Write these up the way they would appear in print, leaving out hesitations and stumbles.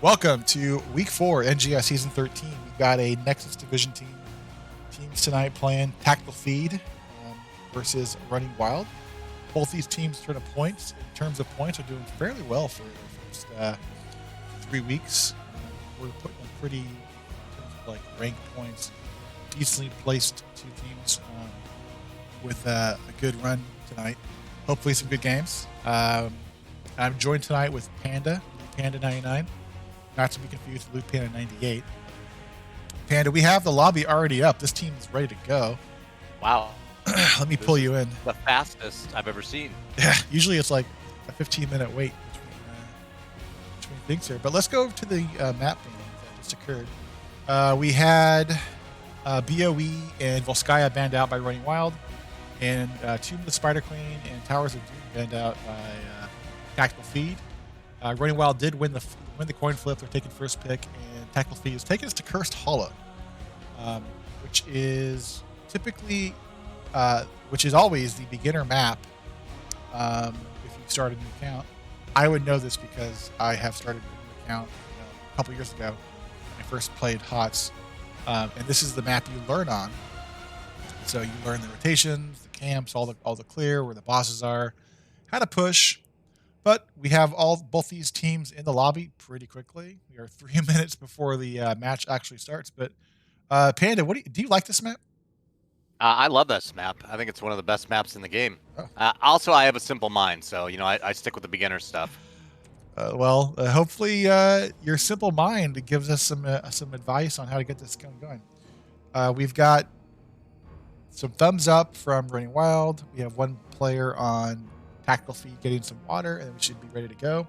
Welcome to Week 4, NGS Season 13. We've got a Nexus Division teams tonight playing Tactical Feed versus Running Wild. Both these teams in terms of points, are doing fairly well for their first 3 weeks. We're putting them pretty, in terms of like rank points, decently placed two teams with a good run tonight. Hopefully some good games. I'm joined tonight with Panda 99. Not to be confused with Loot Panda 98. Panda, we have the lobby already up. This team is ready to go. Wow. Let me pull you in. The fastest I've ever seen. Yeah, usually it's like a 15-minute wait between things here. But let's go to the map bannings that just occurred. We had BOE and Volskaya banned out by Running Wild, and Tomb of the Spider Queen and Towers of Doom banned out by Tactical Feed. Running Wild did win the coin flip. They're taking first pick, and Tactical Feed is taking us to Cursed Hollow, which is typically, which is always the beginner map. If you start a new account, I would know this because I have started a new account a couple years ago when I first played HOTS, and this is the map you learn on. So you learn the rotations, the camps, all the clear, where the bosses are, how to push. But we have both these teams in the lobby pretty quickly. We are 3 minutes before the match actually starts. But Panda, do you like this map? I love this map. I think it's one of the best maps in the game. Oh. Also, I have a simple mind, so I stick with the beginner stuff. Hopefully your simple mind gives us some advice on how to get this going. We've got some thumbs up from Running Wild. We have one player on Tactical Feed getting some water, and we should be ready to go.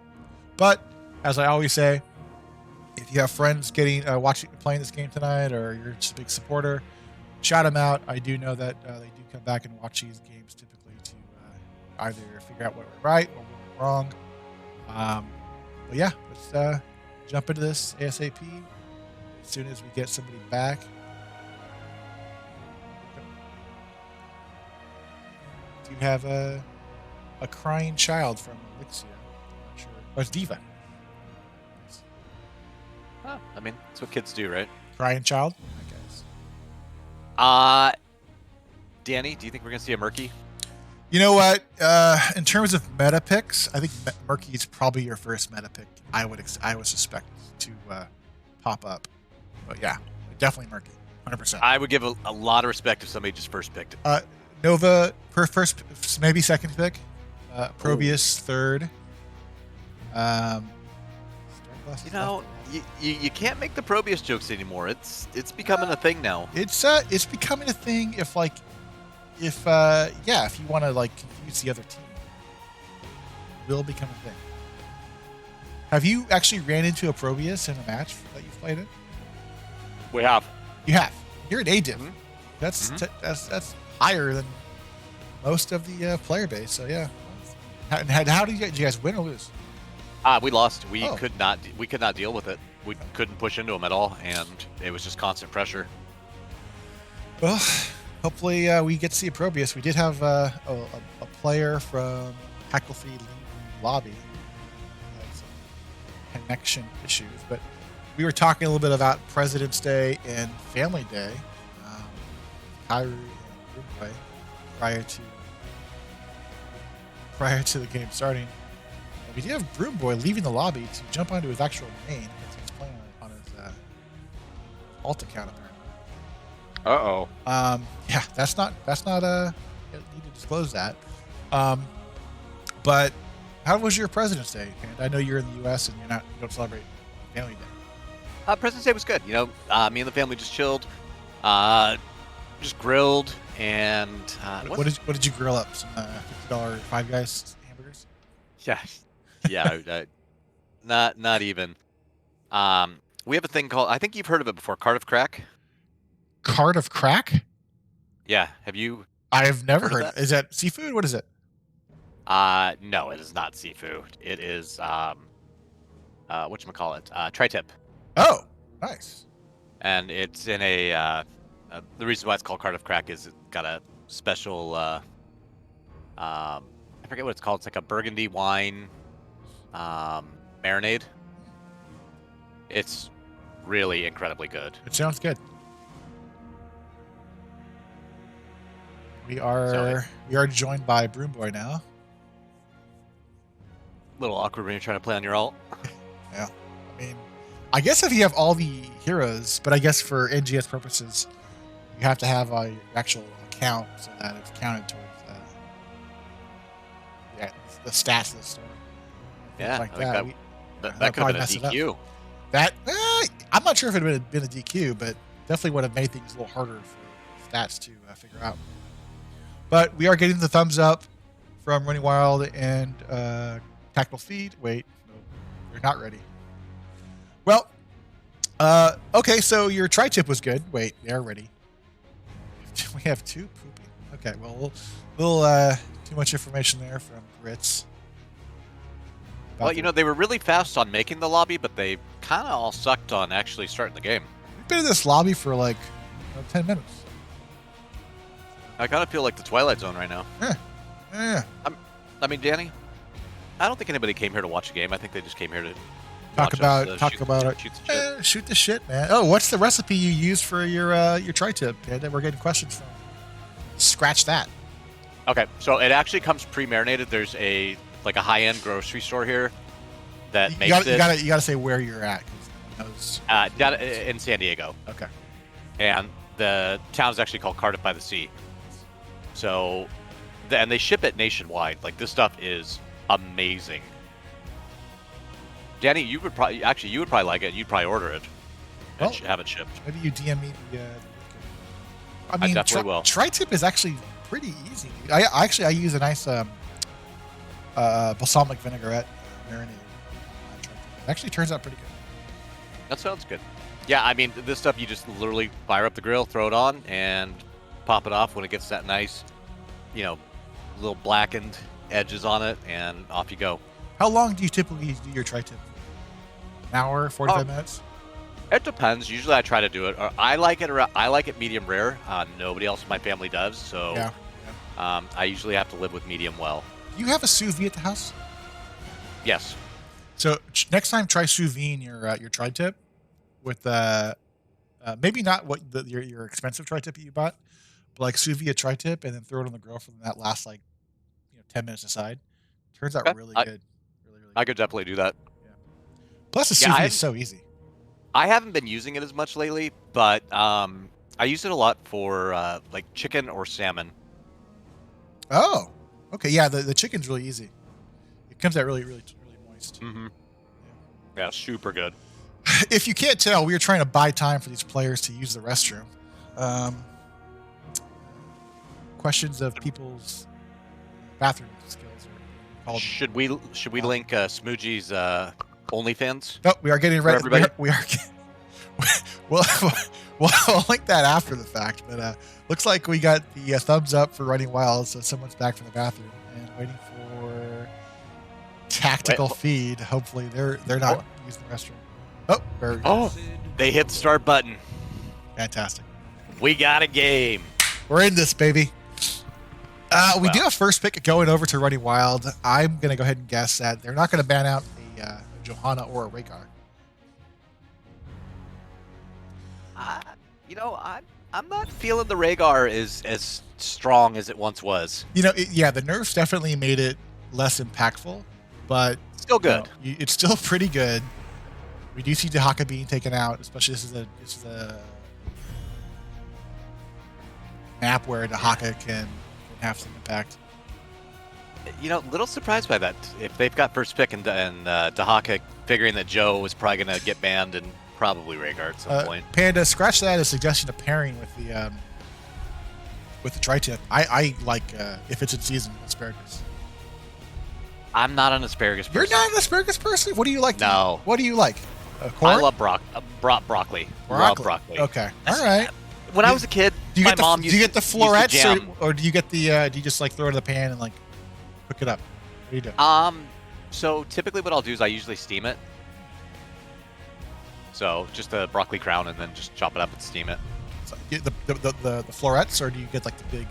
But as I always say, if you have friends playing this game tonight, or you're just a big supporter, shout them out. I do know that they do come back and watch these games typically to either figure out what we're right or what we're wrong. But yeah, let's jump into this ASAP as soon as we get somebody back. Do you have a crying child from Elixir? I'm not sure. Oh, it's Diva. Oh, I mean, that's what kids do, right? Crying child, I guess. Danny, do you think we're gonna see a Murky? You know what? In terms of meta picks, I think Murky is probably your first meta pick. I would suspect to pop up. But yeah, definitely Murky, 100%. I would give a lot of respect if somebody just first picked it. Nova first, maybe second pick. Probius third. You can't make the Probius jokes anymore. It's becoming a thing now. It's becoming a thing if you want to like confuse the other team, it will become a thing. Have you actually ran into a Probius in a match that you've played in? We have. You have. You're an A-div. Mm-hmm. That's higher than most of the player base. So yeah. How did you guys win or lose? We lost. We could not deal with it. We couldn't push into them at all, and it was just constant pressure. Well, hopefully we get to see a Probius. We did have a player from Tactical Feed leaving the lobby. Had some connection issues, but we were talking a little bit about President's Day and Family Day. Kyrie and Broomboy prior to the game starting. We do have Broomboy leaving the lobby to jump onto his actual main because he's playing on his alt account apparently. Yeah, that's not you need to disclose that. But how was your President's Day? And I know you're in the US and you don't celebrate Family Day. President's Day was good. Me and the family just chilled, just grilled, and what did you grill up? Some $50 Five Guys hamburgers? Yeah, not even. We have a thing called, I think you've heard of it before, Cart of Crack. Cart of Crack? Yeah, have you? I've never heard of that. Is that seafood? What is it? No, it is not seafood. It is whatchamacallit, tri-tip. Oh, nice. And it's in the reason why it's called Cart of Crack is it's got a special I forget what it's called. It's like a burgundy wine marinade. It's really incredibly good. It sounds good. We are joined by Broom Boy now. Little awkward when you're trying to play on your alt. Yeah. I mean, I guess if you have all the heroes, but I guess for NGS purposes, you have to have your actual account so that it's counted towards the stats of the store. Yeah, Like I think that. that could have been a mess it up. DQ. I'm not sure if it would have been a DQ, but definitely would have made things a little harder for stats to figure out. But we are getting the thumbs up from Running Wild and Tactical Feed. Wait, no, they're not ready. Well, okay, so your tri-tip was good. Wait, they are ready. We have 2 pooping. Okay, well, little too much information there from Grits. Well, they were really fast on making the lobby, but they kind of all sucked on actually starting the game. We've been in this lobby for like 10 minutes. I kind of feel like the Twilight Zone right now. Yeah. I mean, Danny, I don't think anybody came here to watch a game. I think they just came here to shoot the shit, man. Oh, what's the recipe you use for your tri-tip? And we're getting questions from. Scratch that. Okay, so it actually comes pre-marinated. There's a high-end grocery store here that makes it. You gotta say where you're at. 'Cause down in San Diego. Okay. And the town is actually called Cardiff by the Sea. So, and they ship it nationwide. Like, this stuff is amazing. Danny, you would probably like it. You'd probably order it and have it shipped. Maybe you DM me the I mean, definitely will. Tri-tip is actually pretty easy. I use a nice balsamic vinaigrette marinated. It actually turns out pretty good. That sounds good. Yeah, I mean, this stuff you just literally fire up the grill, throw it on, and pop it off when it gets that nice, little blackened edges on it, and off you go. How long do you typically do your tri-tip? An hour, 45 minutes? It depends. Usually I try to do it. I like it medium rare. Nobody else in my family does, so yeah. I usually have to live with medium well. Do you have a sous vide at the house? Yes. So next time, try sous vide your tri-tip with maybe not what your expensive tri-tip that you bought, but like sous vide tri-tip and then throw it on the grill for that last 10 minutes aside. Turns out really good. Really good. I could definitely do that. Yeah. Plus the sous vide is so easy. I haven't been using it as much lately, but I use it a lot for chicken or salmon. Oh, okay. Yeah, the chicken's really easy. It comes out really, really, really moist. Mm-hmm. Yeah, super good. If you can't tell, we are trying to buy time for these players to use the restroom. Questions of people's bathroom skills are called. Should we link Smoochie's OnlyFans? No, we are getting ready. We are. We'll link that after the fact, but looks like we got the thumbs up for Running Wild, so someone's back from the bathroom and waiting for Tactical Feed. Hopefully, they're not using the restroom. Oh, they hit the start button. Fantastic. We got a game. We're in this, baby. We do have first pick going over to Running Wild. I'm going to go ahead and guess that they're not going to ban out a Johanna or a Rhaegar. I'm not feeling the Rhaegar is as strong as it once was. The nerfs definitely made it less impactful, but still good. It's still pretty good. We do see Dahaka being taken out, especially this is a map where Dahaka can have some impact. Little surprised by that. If they've got first pick and Dahaka figuring that Joe was probably going to get banned and probably Rhaegar at some point. Panda, scratch that as a suggestion of pairing with the tri-tip. I like if it's in season asparagus. I'm not an asparagus person. You're not an asparagus person? What do you like? No. What do you like? Corn? I love broccoli. Love broccoli. Okay. All right. When I was a kid, my mom used to do you get the florets jam. or do you get the do you just throw it in the pan and cook it up? What do you do? So typically what I'll do is I usually steam it. So just the broccoli crown and then just chop it up and steam it. So the florets, or do you get the big?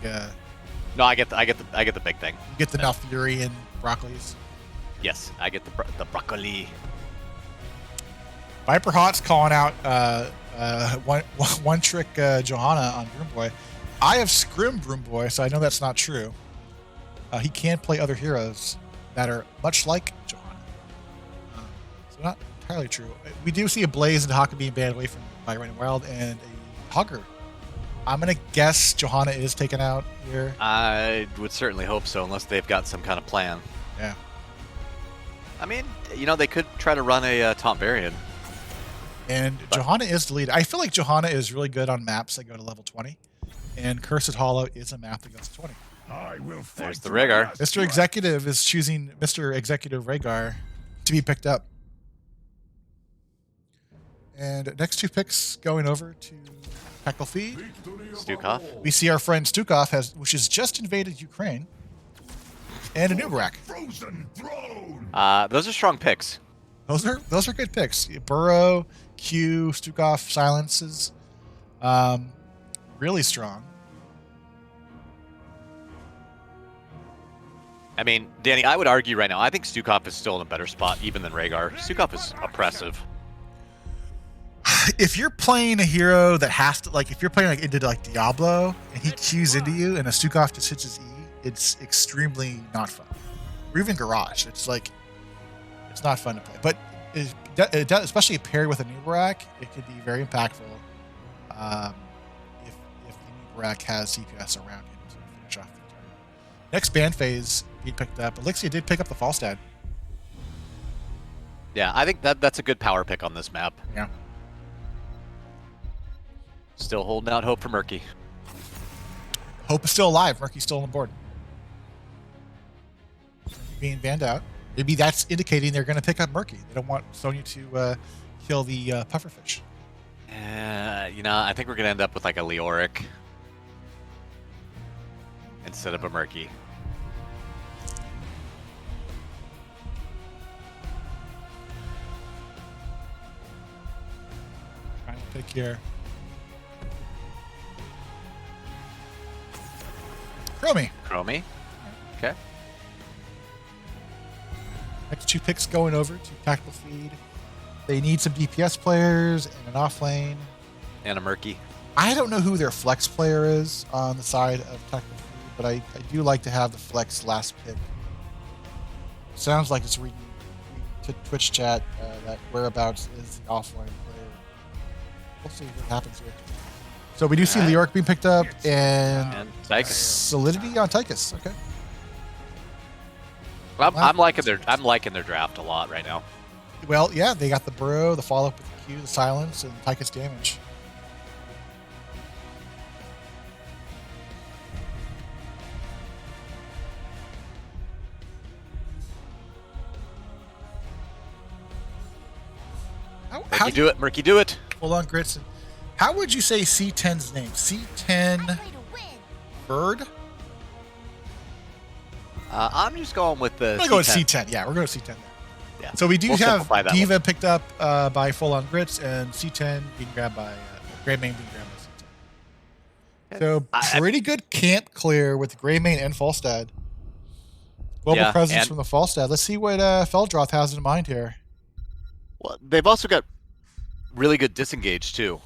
No, I get the big thing. You get the Malfurion broccolis. Yes, I get the broccoli. Viper Hot's calling out one trick Johanna on Broom Boy. I have scrimmed Broom Boy, so I know that's not true. He can play other heroes that are much like Johanna. So not entirely true. We do see a Blaze and Haka being banned away from by Running Wild and a Hugger. I'm going to guess Johanna is taken out here. I would certainly hope so, unless they've got some kind of plan. Yeah. I mean, you know, they could try to run a Taunt Varian. And Johanna is deleted. I feel like Johanna is really good on maps that go to level 20. And Cursed Hollow is a map that goes to 20. There's the Rhaegar. Mr. Executive is choosing Mr. Executive Rhaegar to be picked up. And next 2 picks going over to Tackle Feed. Stukov. We see our friend Stukov, which has just invaded Ukraine. And a Nubarak. Those are strong picks. Those are good picks. Burrow, Q, Stukov, silences. Really strong. I mean, Danny, I would argue right now, I think Stukov is still in a better spot even than Rhaegar. Stukov is oppressive. If you're playing a hero that has to, like, if you're playing like into like Diablo and he Qs into you and a Stukov just hits his E, it's extremely not fun. Or even Garage, it's like, it's not fun to play. But it does, especially paired with a Nubarak, it could be very impactful. If the Nubarak has DPS around him to finish off the target. Next ban phase being picked up. Elixia did pick up the Falstad. Yeah, I think that's a good power pick on this map. Yeah. Still holding out hope for Murky. Hope is still alive. Murky's still on the board. Being banned out. Maybe that's indicating they're going to pick up Murky. They don't want Sonya to kill the pufferfish. You know, I think we're going to end up with like a Leoric instead of a Murky. Final pick here. Chromie. Okay. Next 2 picks going over to Tactical Feed. They need some DPS players and an off lane. And a Murky. I don't know who their flex player is on the side of Tactical Feed, but I do like to have the flex last pick. Sounds like it's reading to Twitch chat that whereabouts is the offline player. We'll see what happens here. So we do see Leoric being picked up and Tychus. Solidity on Tychus. Okay. I'm liking their draft a lot right now. Well, yeah, they got the Burrow, the follow up with the Q, the silence, and Tychus damage. Murky, do it. Murky, do it. Hold on, Gritson. How would you say C10's name? C10 Bird? I'm just going with the. I'm gonna go with C10. Yeah, we're going to C10 there. Yeah. So we do have Diva one. picked up by Full On Grits and C10 being grabbed by Greymane being grabbed by C10. So pretty good camp clear with Greymane and Falstad. Global presence from the Falstad. Let's see what Feldroth has in mind here. Well, they've also got really good disengage too,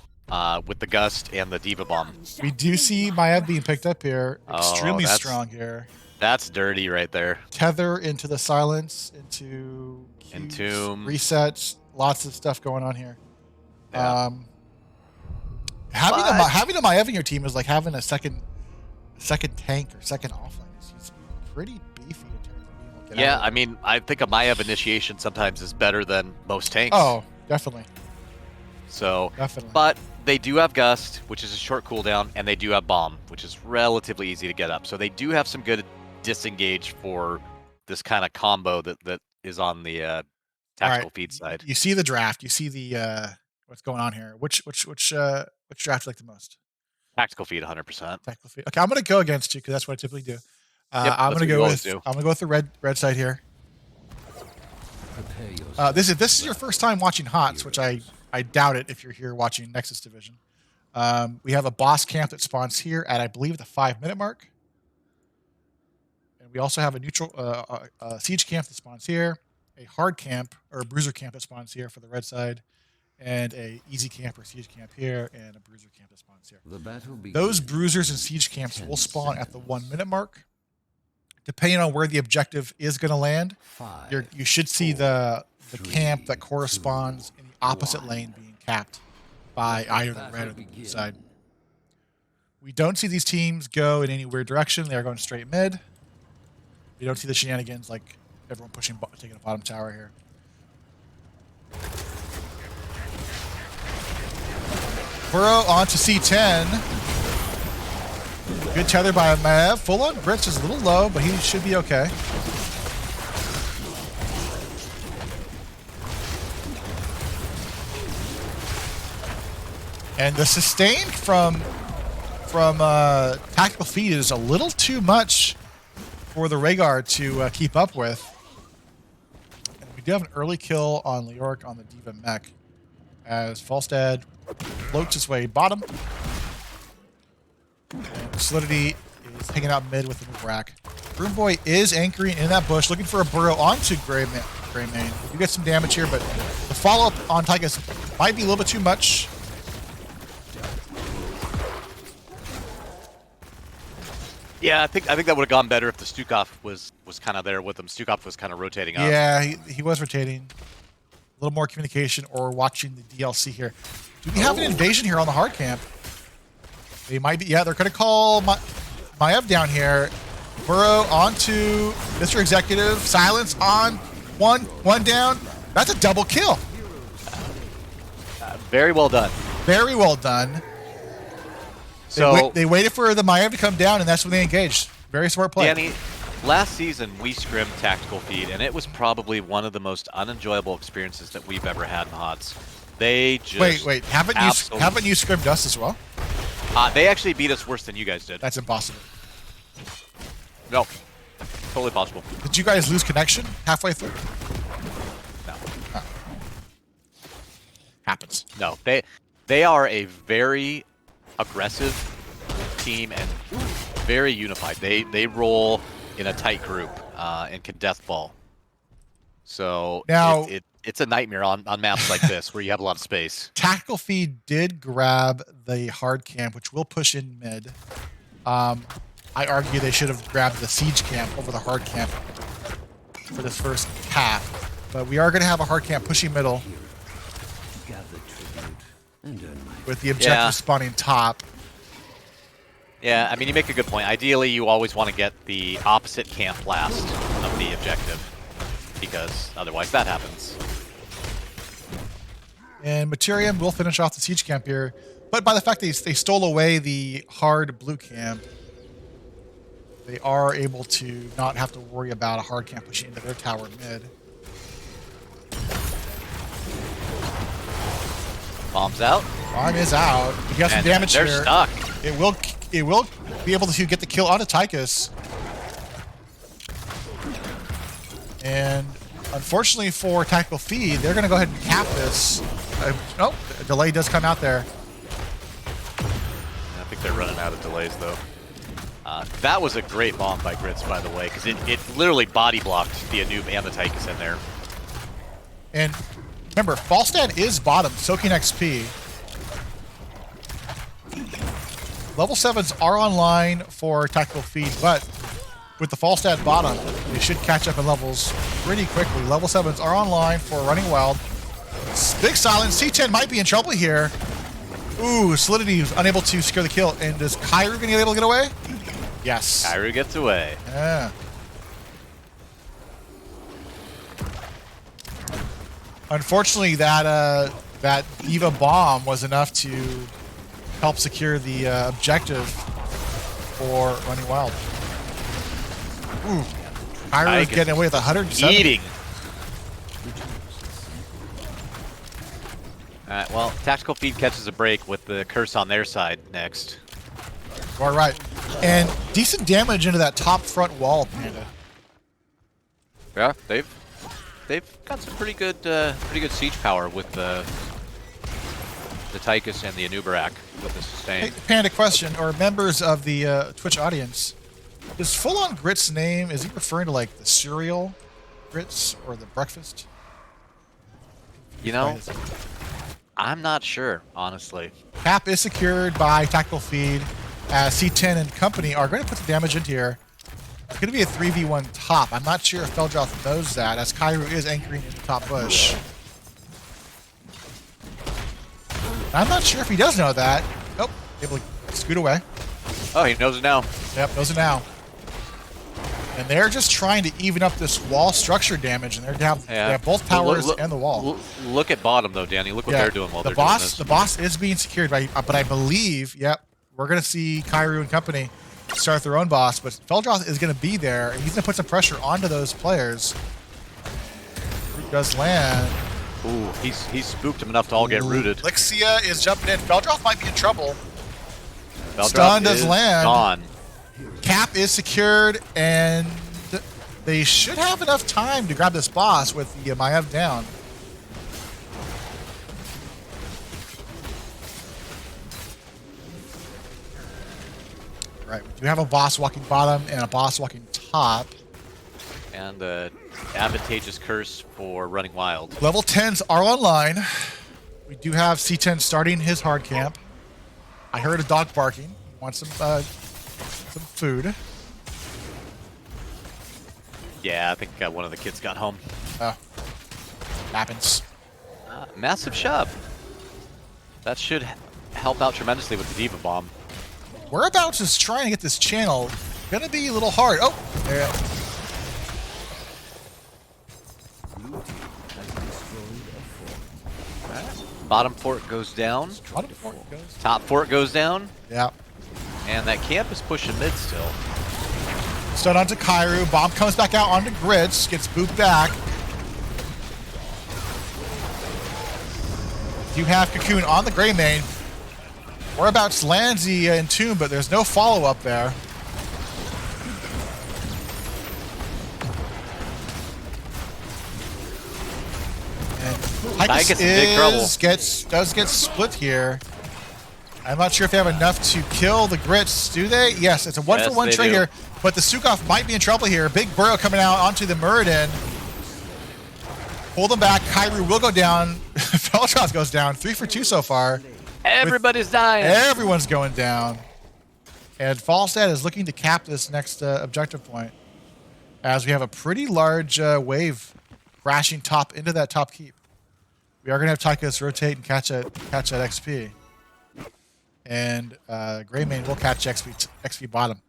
with the Gust and the Diva Bomb. We do see Maiev being picked up here. Extremely strong here. That's dirty right there. Tether into the silence, into Entomb. Resets. Lots of stuff going on here. Yeah. Having a Maiev in your team is like having a second tank or second offlane. He's pretty beefy in terms of being able to get out. I mean, I think a Maiev initiation sometimes is better than most tanks. Oh, definitely. So, definitely. But they do have Gust, which is a short cooldown, and they do have Bomb, which is relatively easy to get up. So they do have some good disengage for this kind of combo that is on the tactical feed side. You see the draft. You see the what's going on here. Which draft you like the most? Tactical feed, 100%. Tactical feed. Okay, I'm going to go against you because that's what I typically do. I'm going to go with the red side here. This is your first time watching HOTS, which I doubt it if you're here watching Nexus Division. We have a boss camp that spawns here at, I believe, the 5-minute mark. And we also have a neutral siege camp that spawns here, a hard camp or a bruiser camp that spawns here for the red side, and a easy camp or siege camp here, and a bruiser camp that spawns here. The battle begins. Those bruisers and siege camps will spawn at the 1 minute mark. Depending on where the objective is going to land, you should see the camp that corresponds in the opposite lane being capped by either the red or the blue side. We don't see these teams go in any weird direction. They are going straight mid. We don't see the shenanigans like everyone taking a bottom tower here. Burrow onto C10. Good tether by Maev. Full on Grits is a little low, but he should be okay. And the sustain from Tactical Feed is a little too much for the Rhaegar to keep up with. And we do have an early kill on Leoric on the Diva mech as Falstad floats his way bottom. And Solidity is hanging out mid with the Mubrak. Broomboy is anchoring in that bush, looking for a burrow onto Grey Mane. You get some damage here, but the follow-up on Tychus might be a little bit too much. Yeah, I think that would have gone better if the Stukov was kind of there with him. Stukov was kind of rotating up. Yeah, he was rotating. A little more communication or watching the DLC here. Do we have an invasion here on the hard camp? They might be. Yeah, they're going to call Maev down here. Burrow onto Mr. Executive. Silence on. One down. That's a double kill. Very well done. Very well done. So they waited for the Maev to come down, and that's when they engaged. Very smart play. Danny, last season we scrimmed Tactical Feed, and it was probably one of the most unenjoyable experiences that we've ever had in HOTS. They just wait. Haven't you scrimmed us as well? They actually beat us worse than you guys did. That's impossible. No, totally possible. Did you guys lose connection halfway through? No. Oh. Happens. No, they are a very aggressive team and very unified. They roll in a tight group and can deathball. So now it's a nightmare on maps like this where you have a lot of space. Tactical Feed did grab the hard camp, which will push in mid. I argue they should have grabbed the siege camp over the hard camp for this first half. But we are going to have a hard camp pushing middle with the objective spawning top. Yeah, I mean, you make a good point. Ideally, you always want to get the opposite camp last of the objective, because otherwise that happens. And Materium will finish off the siege camp here, but by the fact they stole away the hard blue camp, they are able to not have to worry about a hard camp pushing into their tower mid. Bomb's out. Bomb is out. You got some damage they're here. Stuck. It will be able to get the kill onto Tychus. And unfortunately for Tactical Feed, they're going to go ahead and cap this. Oh, a delay does come out there. I think they're running out of delays, though. That was a great bomb by Grits, by the way, because it literally body blocked the Anub and the Tychus in there. And remember, Falstad is bottom, soaking XP. Level 7s are online for Tactical Feed, but with the Falstad bottom, they should catch up in levels pretty quickly. Level 7s are online for Running Wild. Big silence. C10 might be in trouble here. Ooh, Solidity is unable to secure the kill. And is Kairu going to be able to get away? Yes. Kairu gets away. Yeah. Unfortunately, that Diva bomb was enough to help secure the objective for Running Wild. Ooh, Kairu is getting away with 107. Eating. Alright, well, Tactical Feed catches a break with the curse on their side next. You are right. And decent damage into that top front wall, Panda. Yeah, they've got some pretty good siege power with the Tychus and the Anubarak with the sustain. Hey, Panda, question, or members of the Twitch audience, is full-on Grits name, is he referring to like the cereal Grits or the breakfast? You know, I'm not sure, honestly. Cap is secured by Tactical Feed, as C10 and company are going to put the damage into here. It's going to be a 3v1 top. I'm not sure if Feldroth knows that, as Kairu is anchoring in the top bush. I'm not sure if he does know that. Nope, able to scoot away. Oh, he knows it now. Yep, knows it now. And they're just trying to even up this wall structure damage, and they have both towers and the wall. Look at bottom, though, Danny. Look what they're doing while they're doing this. The boss is being secured, but I believe, yep, we're going to see Kairu and company start their own boss, but Feldroth is going to be there, and he's going to put some pressure onto those players. Root does land. Ooh, he's spooked him enough to all get rooted. Lixia is jumping in. Feldroth might be in trouble. Feldroth Stun does land. Gone. Cap is secured, and they should have enough time to grab this boss with the Maiev down. Right, we do have a boss walking bottom and a boss walking top. And advantageous curse for running wild. Level 10s are online. We do have C10 starting his hard camp. I heard a dog barking. He wants some food. Yeah, I think one of the kids got home. Oh, happens. Massive shove. That should help out tremendously with the Diva Bomb. Whereabouts is trying to get this channel gonna be a little hard. Oh, there. Bottom fort goes down. Bottom fort goes. Top fort goes down. Yeah. And that camp is pushing mid still. Stun onto Kairu. Bomb comes back out onto Grits. Gets booped back. You have Cocoon on the Grey Mane. Whereabouts lands the Entomb, but there's no follow-up there. And Tychus gets in big trouble. does get split here. I'm not sure if they have enough to kill the Grits, do they? Yes, it's a one-for-one trade here, but the Sukoff might be in trouble here. Big Burrow coming out onto the Muradin. Hold them back. Kairu will go down. Feldroth goes down. 3 for 2 so far. Everybody's dying. Everyone's going down. And Falstad is looking to cap this next objective point, as we have a pretty large wave crashing top into that top keep. We are going to have Tychus rotate and catch that XP. And Greymane will catch XP bottom.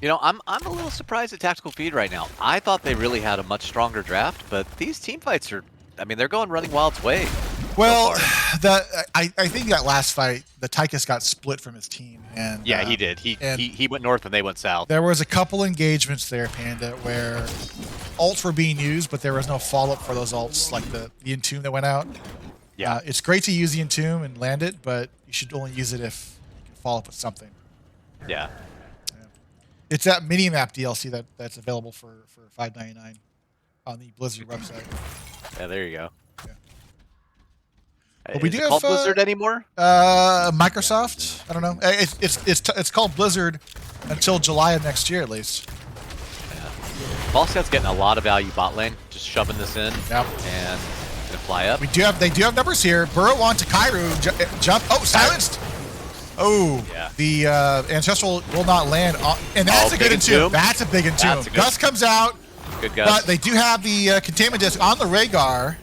You know, I'm a little surprised at Tactical Feed right now. I thought they really had a much stronger draft, but these team fights are, I mean, they're going Running Wild's way. Well, I think that last fight, the Tychus got split from his team. And yeah, he did. He went north and they went south. There was a couple engagements there, Panda, where ults were being used, but there was no follow-up for those ults, like the Entomb that went out. Yeah. It's great to use the Entomb and land it, but you should only use it if you can follow up with something. Yeah. It's that mini-map DLC that's available for $5.99 on the Blizzard website. Yeah, there you go. Yeah. But we do have called Blizzard anymore? Microsoft. I don't know. It's called Blizzard until July of next year, at least. Yeah. Falstad's getting a lot of value bot lane, just shoving this in. Yep. And gonna fly up. They do have numbers here. Burrow onto Kairu. Jump. Oh, silenced. Oh, yeah. The Ancestral will not land. And that's a good Entomb. That's a big Entomb. Gus comes out. Good Gus. But they do have the containment disc on the Rhaegar.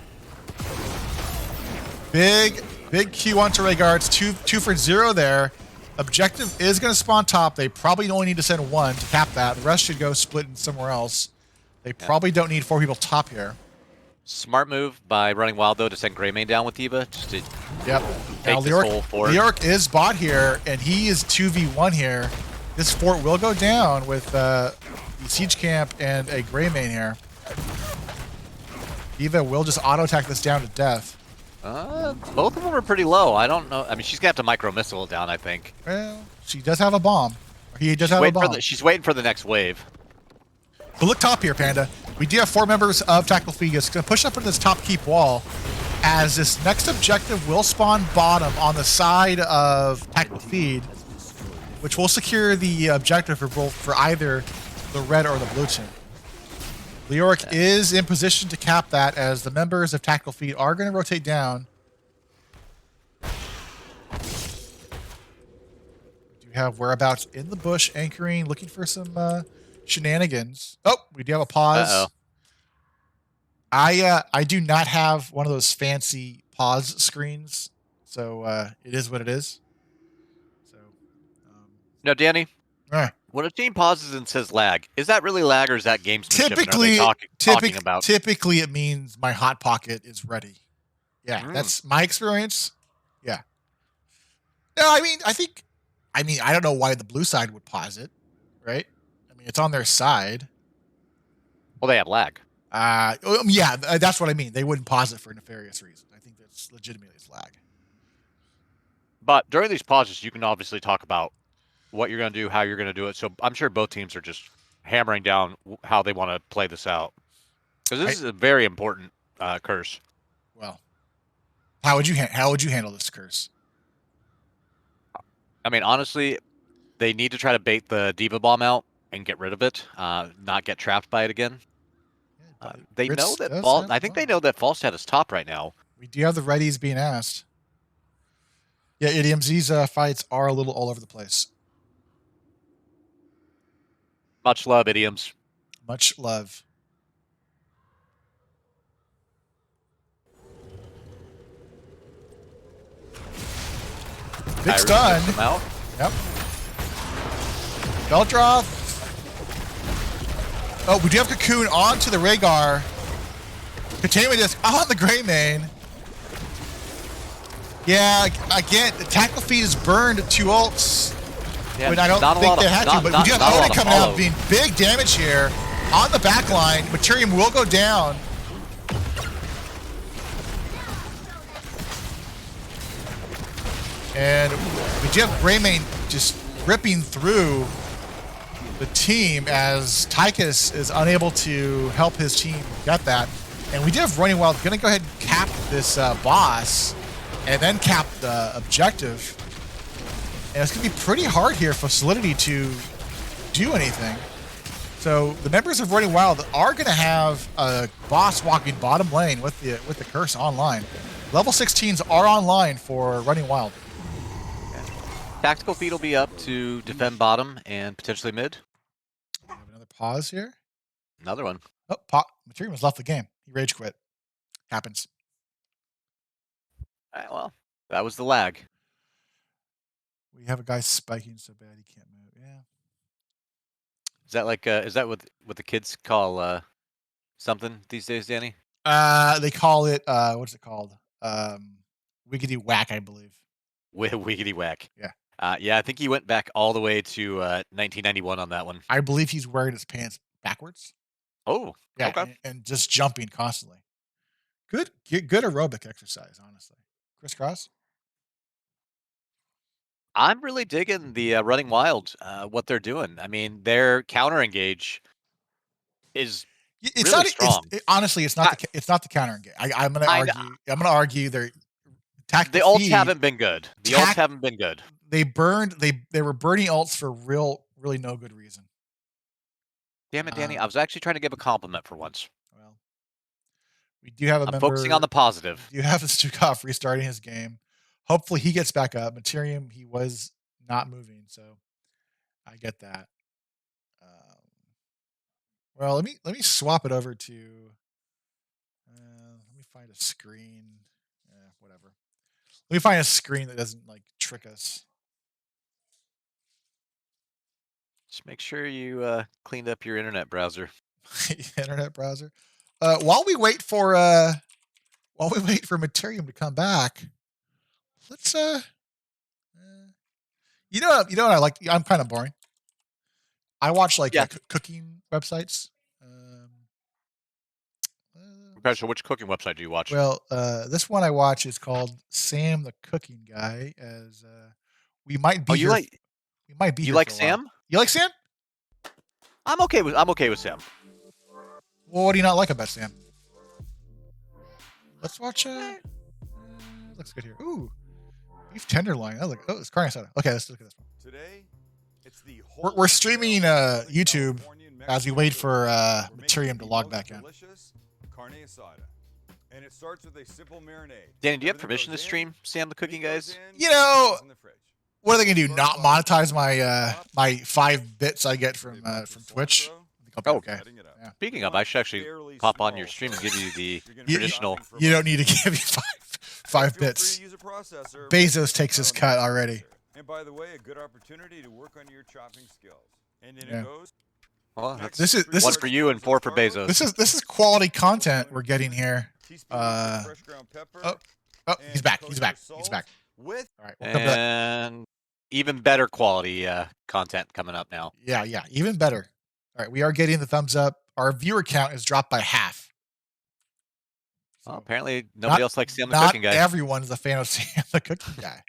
Big Q onto Rhaegar. It's 2 for 0 there. Objective is going to spawn top. They probably only need to send 1 to cap that. The rest should go split in somewhere else. They probably don't need 4 people top here. Smart move by Running Wild, though, to send Greymane down with D.Va. Just to take this whole fort. Leoric is bot here, and he is 2v1 here. This fort will go down with the Siege Camp and a Greymane here. D.Va will just auto-attack this down to death. Both of them are pretty low. I don't know. I mean, she's going to have to micro-missile it down, I think. Well, she does have a bomb. He does have a bomb. She's waiting for the next wave. But look top here, Panda. We do have 4 members of Tactical Feed. It's going to push up into this top keep wall, as this next objective will spawn bottom on the side of Tactical Feed, which will secure the objective for either the red or the blue team. Leoric is in position to cap that as the members of Tactical Feet are going to rotate down. We do have whereabouts in the bush, anchoring, looking for some shenanigans. Oh, we do have a pause. Uh-oh. I do not have one of those fancy pause screens, so it is what it is. So, No, Danny. When a team pauses and says lag, is that really lag or is that gamesmanship? Typically, and are they talking about? Typically, it means my hot pocket is ready. Yeah, that's my experience. Yeah. No, I don't know why the blue side would pause it, right? I mean, it's on their side. Well, they have lag. Yeah, that's what I mean. They wouldn't pause it for a nefarious reason. I think that's legitimately it's lag. But during these pauses, you can obviously talk about what you're going to do, how you're going to do it. So I'm sure both teams are just hammering down how they want to play this out. Because this is a very important curse. Well, how would you handle this curse? I mean, honestly, they need to try to bait the Diva Bomb out and get rid of it, not get trapped by it again. They know that I think they know that Falstad is top right now. We do have the readies being asked. Yeah, Idioms, these fights are a little all over the place. Much love, Idioms. Much love. Big stun. Yep. Beldroth. Oh, we do have Cocoon onto the Rhaegar. Containment Disc on the Greymane. Yeah, again, the Tactical Feet has burned 2 ults. Yeah, when I don't think they had to, but we do have Odin coming out being big damage here on the back line. Maturium will go down. And we do have Greymane just ripping through the team as Tychus is unable to help his team get that. And we do have Running Wild going to go ahead and cap this boss and then cap the objective. And it's going to be pretty hard here for Solidity to do anything. So the members of Running Wild are going to have a boss walking bottom lane with the curse online. Level 16s are online for Running Wild. Tactical Feet will be up to defend bottom and potentially mid. We have another pause here. Another one. Oh, Materium has left the game. He rage quit. Happens. All right, well, that was the lag. We have a guy spiking so bad he can't move. Yeah. Is that like is that what the kids call something these days, Danny? They call it what's it called? Wiggity whack, I believe. Wiggity whack. Yeah. Yeah, I think he went back all the way to 1991 on that one. I believe he's wearing his pants backwards. Oh, yeah, okay. And just jumping constantly. Good aerobic exercise, honestly. Crisscross. I'm really digging the Running Wild, what they're doing. I mean, their counter engage is really strong. Honestly, it's not the counter engage. I'm going to argue their the ults haven't been good. The ults haven't been good. They were burning ults for really no good reason. Damn it, Danny! I was actually trying to give a compliment for once. Well, we do have a member focusing on the positive. You have Stukov restarting his game. Hopefully he gets back up. Materium, he was not moving, so I get that. Well, let me swap it over to. Let me find a screen. Whatever. Let me find a screen that doesn't trick us. Just make sure you cleaned up your internet browser. Internet browser. While we wait for Materium to come back, let's you know what I like. I'm kind of boring. I watch cooking websites. Okay, so which cooking website do you watch? Well, this one I watch is called Sam the Cooking Guy. As we might be here. We might be. You like Sam? You like Sam? I'm okay with Sam. Well, what do you not like about Sam? Let's watch. Looks good here. Ooh, beef tenderloin. Oh, it's carne asada. Okay, let's look at this one. Today, it's the we're streaming YouTube. as we wait for Matterium to log back in. Carne asada. And it starts with a simple marinade. Danny, do you have permission to stream Sam the Cooking Guys? You know, what are they gonna do? Not monetize my my 5 bits I get from Twitch? Okay. Yeah. Speaking of, I should actually pop on your stream and give you the traditional. You don't need to give me 5 bits. Bezos takes his cut already. And by the way, a good opportunity to work on your chopping skills. And in Yeah. it goes. Well, that's This one is for you and 4 for Bezos. this is quality content we're getting here. Oh, he's back. He's back. He's back. All right, we'll come to that. And even better quality content coming up now. Yeah, even better. All right, we are getting the thumbs up. Our viewer count is dropped by half. Well, apparently nobody else likes Sam the Cooking Guy. Not everyone is a fan of Sam the Cooking Guy.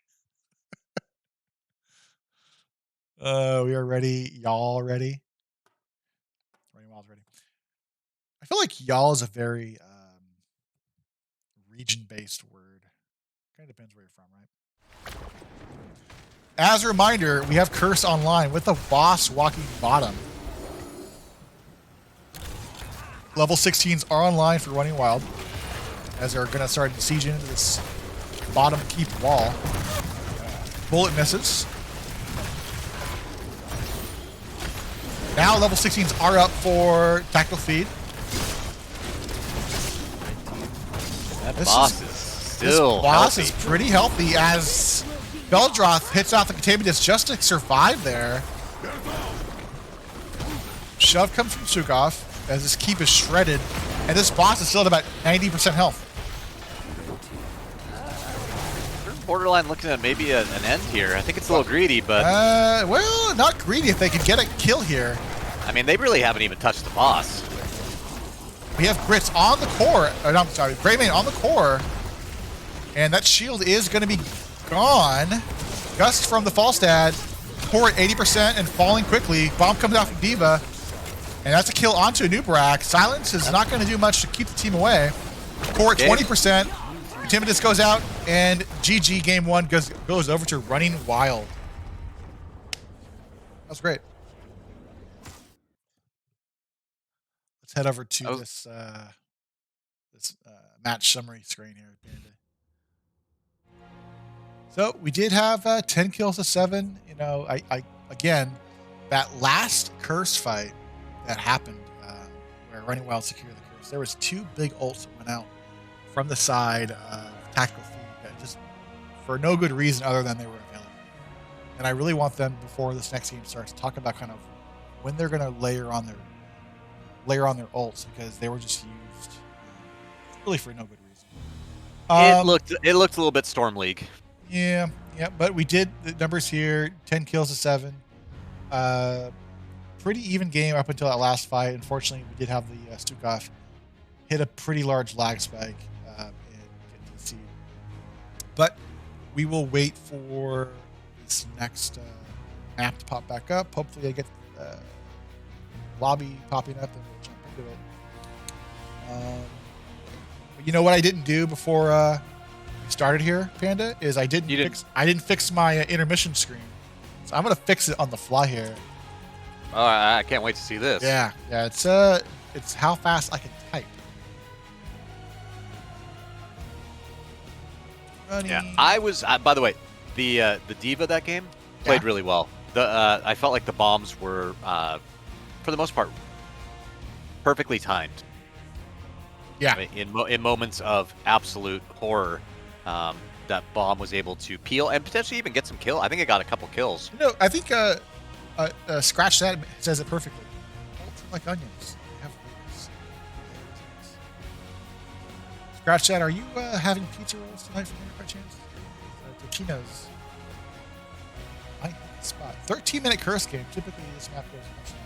We are ready. Y'all ready? Running Wild's ready. I feel like y'all is a very region-based word. Kind of depends where you're from, right? As a reminder, we have Curse online with the boss walking bottom. Level 16s are online for Running Wild, as they're going to start sieging into this bottom keep wall. Bullet misses. Now level 16s are up for tactical feed. That boss is still boss healthy. is pretty healthy as Beldroth hits out the containment disc just to survive there. Shove comes from Sukov as this keep is shredded, and this boss is still at about 90% health. Borderline looking at maybe an end here. I think it's a little greedy, but well, not greedy if they can get a kill here. I mean, they really haven't even touched the boss. We have Grits on the core. No, I'm sorry, Greymane on the core, and that shield is going to be gone. Gust from the Falstad, core at 80% and falling quickly. Bomb comes out from D.Va, and that's a kill onto a Nubrak. Silence is not going to do much to keep the team away. Core at 20%. Timidus goes out, and GG game 1 goes over to Running Wild. That's great. Let's head over to this match summary screen here. So we did have 10 kills to 7. You know, I again, that last curse fight that happened where Running Wild secured the curse, there was 2 big ults that went out from the side of tactical feed that just for no good reason other than they were available. And I really want them before this next game starts to talk about kind of when they're going to layer on their ults, because they were just used really for no good reason. It looked a little bit Storm League. Yeah, but we did the numbers here: 10 kills to 7. Pretty even game up until that last fight. Unfortunately, we did have the Stukov hit a pretty large lag spike and get to the seed. But we will wait for this next map to pop back up. Hopefully I get lobby popping up and we'll jump into it. But you know what I didn't do before we started here, Panda, is I didn't fix my intermission screen. So I'm gonna fix it on the fly here. Oh, I can't wait to see this. Yeah, it's how fast I can type. Yeah, I was. By the way, the D.Va that game played really well. I felt like the bombs were, for the most part, perfectly timed. Yeah. I mean, in moments of absolute horror, that bomb was able to peel and potentially even get some kill. I think it got a couple kills. You know, I think Scratch That says it perfectly. Like onions. They have layers. Scratch That, are you having pizza rolls tonight for dinner by chance? Totino's. Might be the spot. 13-minute curse game. Typically, this map goes much longer.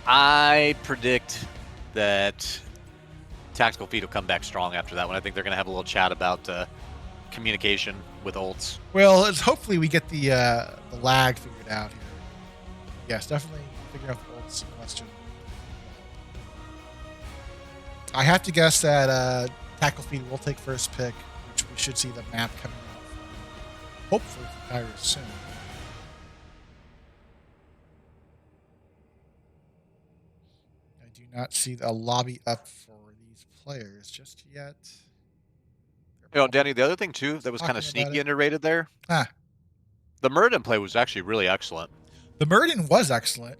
I predict that Tactical Feed will come back strong after that one. I think they're going to have a little chat about communication with ults. Well, hopefully we get the lag figured out here. Yes, definitely figure out the ults question. I have to guess that Tactical Feed will take first pick, which we should see the map coming out hopefully from Kairos soon. do not see a lobby up for these players just yet. Danny, the other thing too that was kind of Talking about sneaky it. underrated there, Ah, the Murden play was actually really excellent. the Murden was excellent.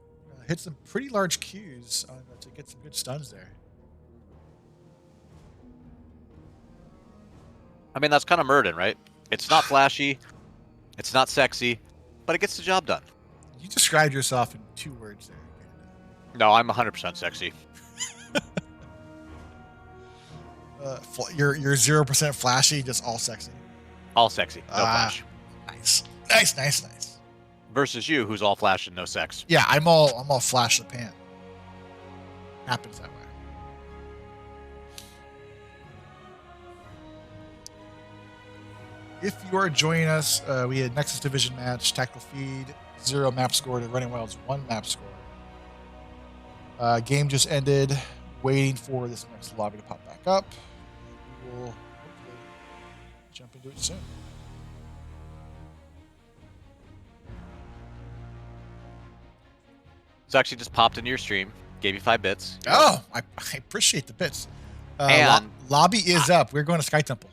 Hit some pretty large Qs to get some good stuns there. I mean, that's kind of Murden, right? It's not flashy, it's not sexy, but it gets the job done. You described yourself in 2 words there. No, I'm 100% sexy. You're 0% flashy, just all sexy. All sexy, no flash. Nice. Versus you, who's all flash and no sex. Yeah, I'm all flash the pan. Happens that way. If you are joining us, we had Nexus Division match, tactical feed, 0 map score to Running Wild's 1 map score. Game just ended. Waiting for this next lobby to pop back up. We will hopefully jump into it soon. It's actually just popped into your stream, gave you 5 bits. Oh, I appreciate the bits. And- lobby is up. We're going to Sky Temple.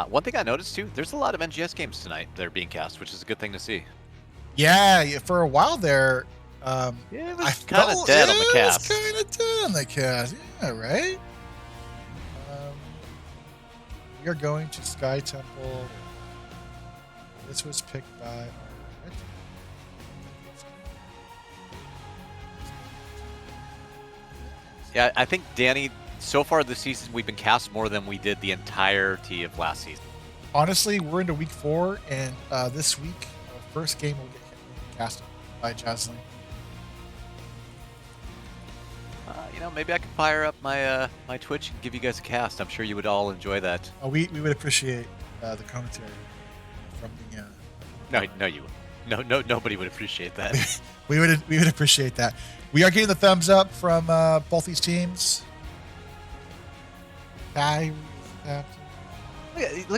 One thing I noticed too, there's a lot of NGS games tonight that are being cast, which is a good thing to see. Yeah, for a while there, Yeah, it was kind of dead on the cast. Kind of dead on the cast. Yeah, right. We are going to Sky Temple. This was picked by. Yeah, I think, Danny, so far this season we've been cast more than we did the entirety of last season. Honestly, we're into week 4, and this week, our first game will get cast by Jaslyn. Maybe I can fire up my my Twitch and give you guys a cast. I'm sure you would all enjoy that. We would appreciate the commentary from the. No, you would. No, nobody would appreciate that. we would appreciate that. We are getting the thumbs up from both these teams. Look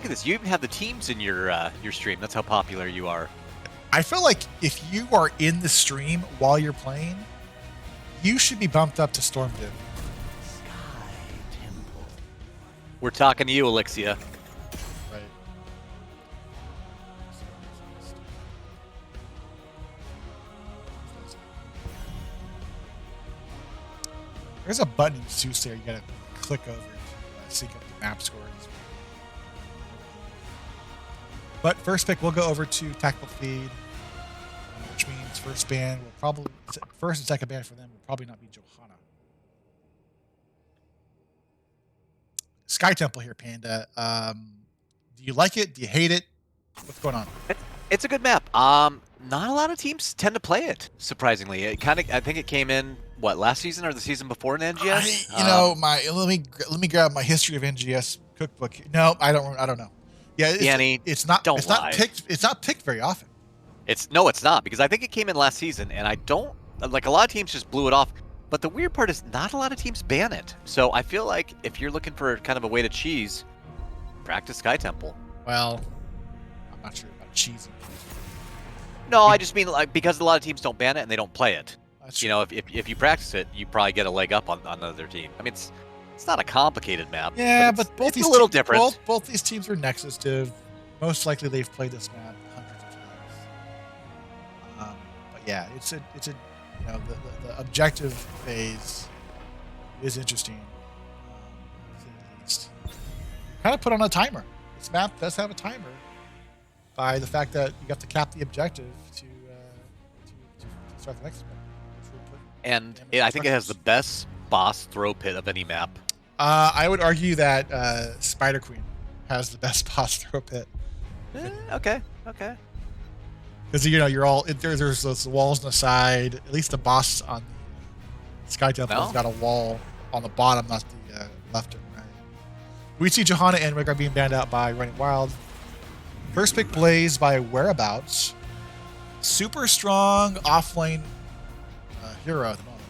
at this. You even have the teams in your stream. That's how popular you are. I feel like if you are in the stream while you're playing, you should be bumped up to Storm Div. Sky Temple. We're talking to you, Elixia. Right. There's a button in Zeus there you gotta click over to sync up the map scores. But first pick, we'll go over to Tactical Feed, which means first ban will probably, first and second ban for them will probably not be Johanna. Sky Temple here, Panda. Do you like it? Do you hate it? What's going on? It's a good map. Not a lot of teams tend to play it. Surprisingly, I think it came in last season or the season before in NGS. Let me grab my history of NGS cookbook. No, I don't know. Yeah, it's not picked very often. It's not, because I think it came in last season, and I don't like, a lot of teams just blew it off. But the weird part is not a lot of teams ban it. So I feel like if you're looking for kind of a way to cheese, practice Sky Temple. Well, I'm not sure about cheesing. No, I just mean like because a lot of teams don't ban it and they don't play it. That's You know, if you practice it, you probably get a leg up on another team. I mean, it's not a complicated map. Yeah, but but both it's these a little different. Both these teams are Nexus Div. Most likely they've played this map hundreds of times. But yeah, it's a the objective phase is interesting. At least. Kind of put on a timer. This map does have a timer by the fact that you have to cap the objective to start the next map. And I think it has the best boss throw pit of any map. I would argue that Spider Queen has the best boss throw pit. Okay. Because you're all there's those walls on the side. At least the boss on the Sky Temple has got a wall on the bottom, not the left and right. We see Johanna and Rick are being banned out by Running Wild. First pick Blaze by Whereabouts. Super strong offlane hero at the moment.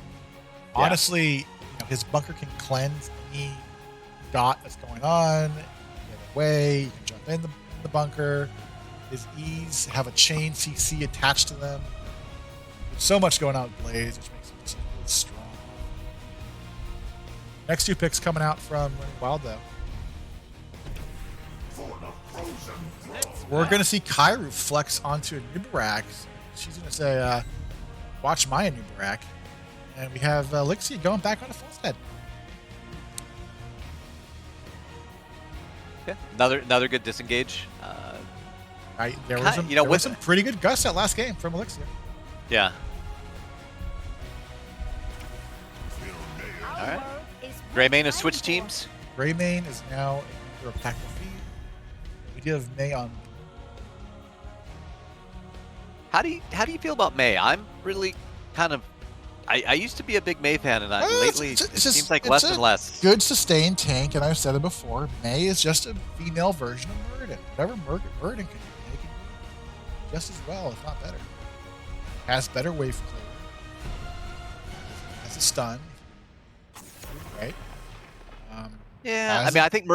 Yeah. Honestly, his bunker can cleanse any dot that's going on. Get away. You can jump in the bunker. His E's have a chain CC attached to them. There's so much going on with Blaze, which makes him Next 2 picks coming out from Running Wild, though. We're going to see Kairu flex onto a Nubarak. She's going to say, watch my Nubarak. And we have Lixie going back on a full set. Yeah, another good disengage. There was some pretty good gusts that last game from Elixir. Yeah. All right. Greymane has switched teams. Greymane is now a member of Tactical Feed. We do have May on. How do you feel about May? I'm really kind of. I used to be a big May fan, and lately it seems like less and less. Good sustained tank, and I've said it before. May is just a female version of Murden. Whatever Murden can do, May can do just as well, if not better. Has better wave clear. Has a stun. Right. Yeah, I mean, I think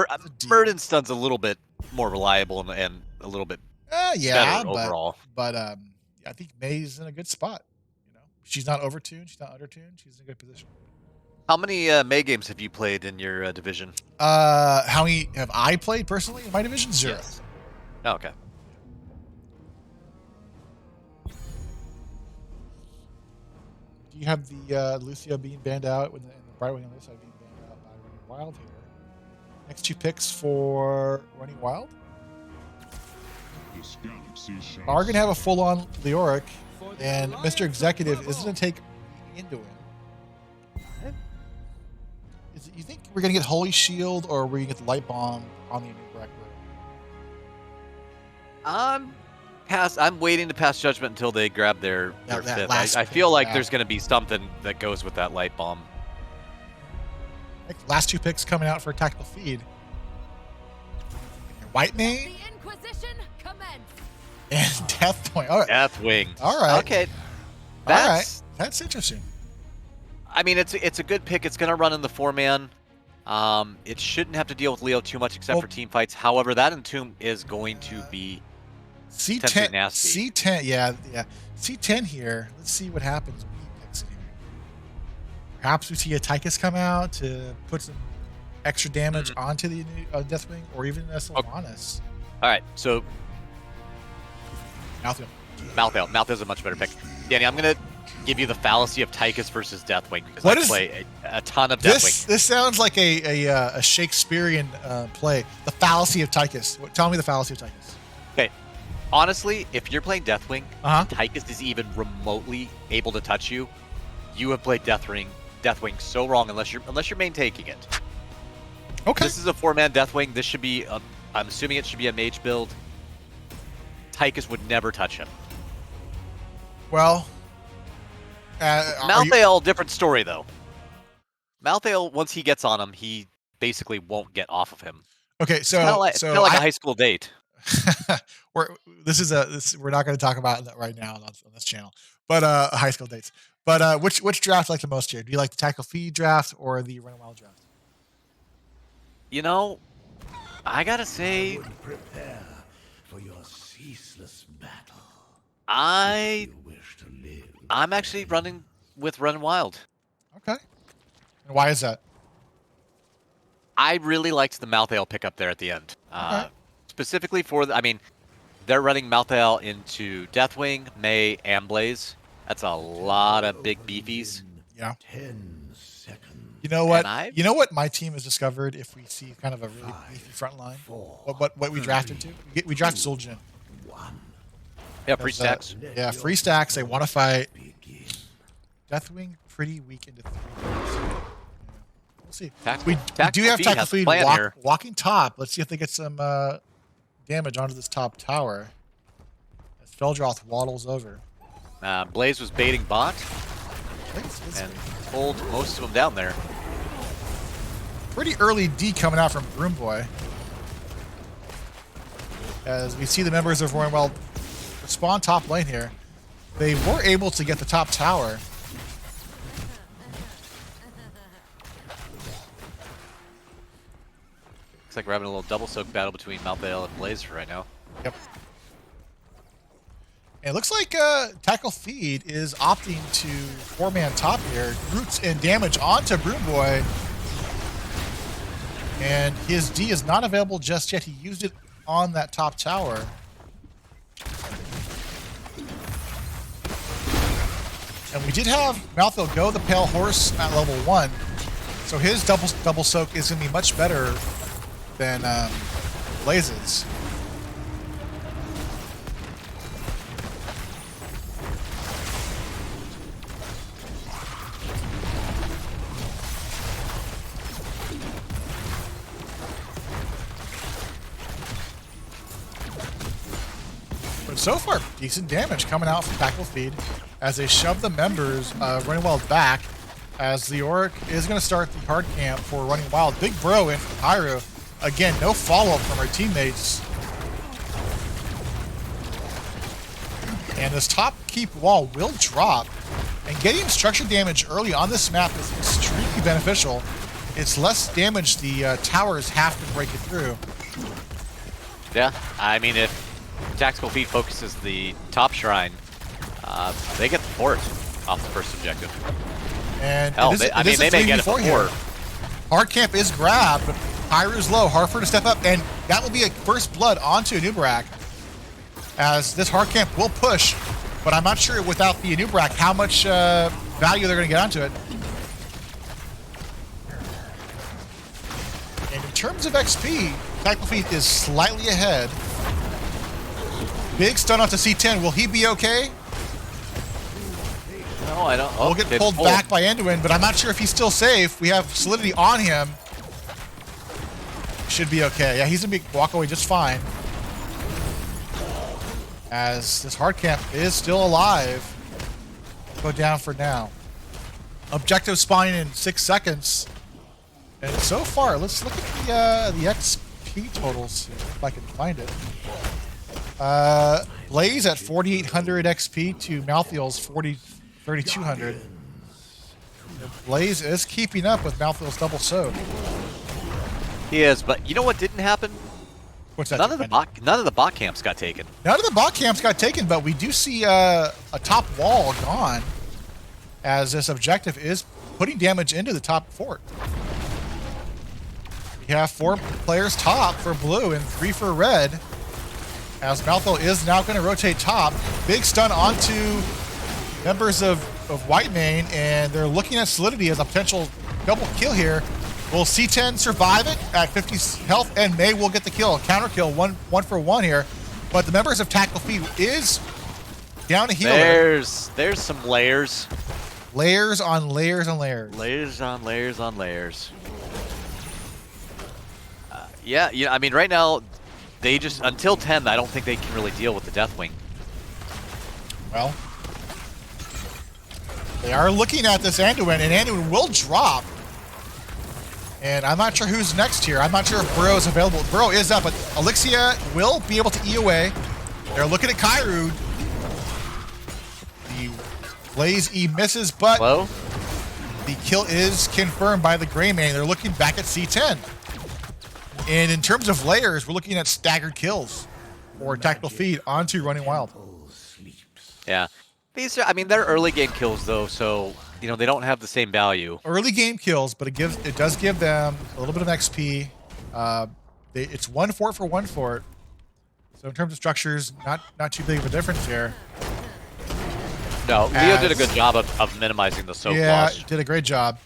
Murden stun's a little bit more reliable and a little bit better overall. But I think May's in a good spot. You know, she's not overtuned, she's not undertuned, she's in a good position. How many May games have you played in your division? How many have I played personally in my division? 0. Yes. Oh, okay. Do you have the Lucio being banned out and the Brightwing on this side being banned out by Running Wild here? Next 2 picks for Running Wild are going to have a full-on Leoric, and Mr. Executive is going to take into him. You think we're going to get Holy Shield, or we're going to get the Light Bomb on the Nubarak road? I'm waiting to pass judgment until they grab their fifth. I feel like there's going to be something that goes with that Light Bomb. Last 2 picks coming out for a Tactical Feed. White Mane and Deathwing. All right. Deathwing. All right. Okay. That's interesting. I mean, it's a good pick. It's going to run in the 4-man. It shouldn't have to deal with Leo too much except for team fights. However, that Entomb is going to be C10 nasty. C10, yeah. C10 here. Let's see what happens when he picks it here. Perhaps we see a Tychus come out to put some extra damage onto the Deathwing, or even a Sylvanas. All right, so Malthael. Malthael's a much better pick. Danny, I'm going to give you the fallacy of Tychus versus Deathwing, because I play a ton of Deathwing. This sounds like a Shakespearean play. The fallacy of Tychus. Tell me the fallacy of Tychus. Okay. Honestly, if you're playing Deathwing, Tychus is even remotely able to touch you, you have played Deathwing so wrong unless you're main taking it. Okay. This is a 4-man Deathwing. This should be I'm assuming it should be a mage build. Tychus would never touch him. Well, Malthael, different story though. Malthael, once he gets on him, he basically won't get off of him. Okay, so it's kind of like a high school date. we're not going to talk about that right now on this channel, but high school dates. But which draft do you like the most here? Do you like the Tactical Feed draft or the Running Wild draft? You know, I gotta say, prepare for your ceaseless battle. I'm actually running with Run Wild. Okay. And why is that? I really liked the Malthael pickup there at the end. Okay. Specifically they're running Malthael into Deathwing, May, and Blaze. That's a lot of big beefies. Yeah. 10 seconds. You know what? You know what my team has discovered if we see kind of a really beefy front line? What we drafted to? We drafted Zul'jin. Yeah, free stacks. Yeah, free stacks. They want to fight. Deathwing pretty weak into 3. Yeah. We'll see. We do have Tactical Feed walking top. Let's see if they get some damage onto this top tower. As Feldroth waddles over. Blaze was baiting bot and pulled most of them down there. Pretty early D coming out from Broomboy. As we see the members of Roaring Wild spawn top lane here. They were able to get the top tower. Looks like we're having a little double soak battle between Malthael and Blaze right now. Yep. And it looks like Tactical Feed is opting to 4-man top here. Roots and damage onto Broomboy. And his D is not available just yet. He used it on that top tower. And we did have Malthil go the Pale Horse at level 1. So his double soak is going to be much better than Blaze's. But so far, decent damage coming out from Tackle Feed as they shove the members Running Wild back, as the Auric is going to start the hard camp for Running Wild. Big Bro in from Pyro. Again, no follow-up from our teammates. And this top keep wall will drop. And getting structure damage early on this map is extremely beneficial. It's less damage the towers have to break it through. Yeah, I mean, if Tactical Feed focuses the top shrine, they get the fort off the first objective. And hell, they may get it before. Here. Hard camp is grabbed, but Pyro's low. Harford to step up, and that will be a first blood onto Anubarak, as this hard camp will push, but I'm not sure without the Anubarak how much value they're going to get onto it. And in terms of XP, Tactical Feed is slightly ahead. Big stun onto C10. Will he be okay? No, I don't. We'll get pulled back by Anduin, but I'm not sure if he's still safe. We have Solidity on him. Should be okay. Yeah, he's going to walk away just fine. As this hard camp is still alive. Go down for now. Objective spawning in 6 seconds. And so far, let's look at the XP totals here, if I can find it. Blaze at 4,800 XP to Malthil's 3,200. Blaze is keeping up with Malthil's double soak. He is, but you know what didn't happen? What's that? None of the bot camps got taken. None of the bot camps got taken, but we do see a top wall gone, as this objective is putting damage into the top fort. We have 4 players top for blue and 3 for red, as Malthil is now going to rotate top. Big stun onto members of Whitemane, and they're looking at Solidity as a potential double kill here. Will C10 survive it at 50 health, and May will get the kill. Counter kill, one for one here. But the members of Tactical Feed is down a healer. There's some layers. Layers on layers on layers. Layers on layers on layers. Yeah, I mean, right now, they just, until 10, I don't think they can really deal with the Deathwing. Well, they are looking at this Anduin, and Anduin will drop. And I'm not sure who's next here. I'm not sure if Burrow is available. Burrow is up, but Elixia will be able to E away. They're looking at Kairu. The Blaze E misses, but Hello? the kill is confirmed by the Gray Man. They're looking back at C10. And in terms of layers, we're looking at staggered kills or Tactical Feed onto Running Wild. Yeah. These are, I mean, they're early game kills, though, so, you know, they don't have the same value. Early game kills, but it does give them a little bit of XP. It's 1 fort for 1 fort. So in terms of structures, not too big of a difference here. No, Leo did a good job of minimizing the soak loss. Yeah, did a great job.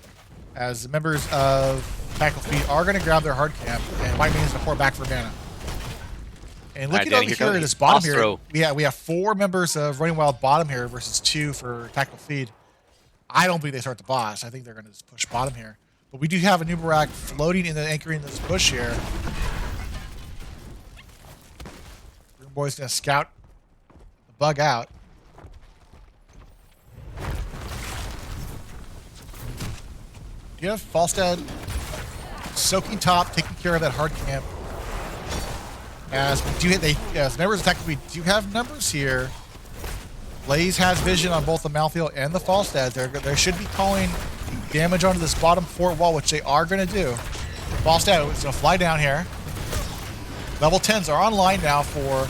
As the members of Tactical Feed are going to grab their hard camp, and Whitemane is going to pour back for mana. And looking over here at this bottom here, we have 4 members of Running Wild bottom here versus 2 for Tactical Feed. I don't think they start the boss. I think they're going to just push bottom here. But we do have a Anubarak floating in the anchoring this bush here. Room Boy's going to scout the bug out. You have Falstad soaking top, taking care of that hard camp. As members of Tactical Feed do have numbers here. Blaze has vision on both the Malthil and the Falstad. They should be calling damage onto this bottom fort wall, which they are going to do. Falstad is going to fly down here. Level 10s are online now for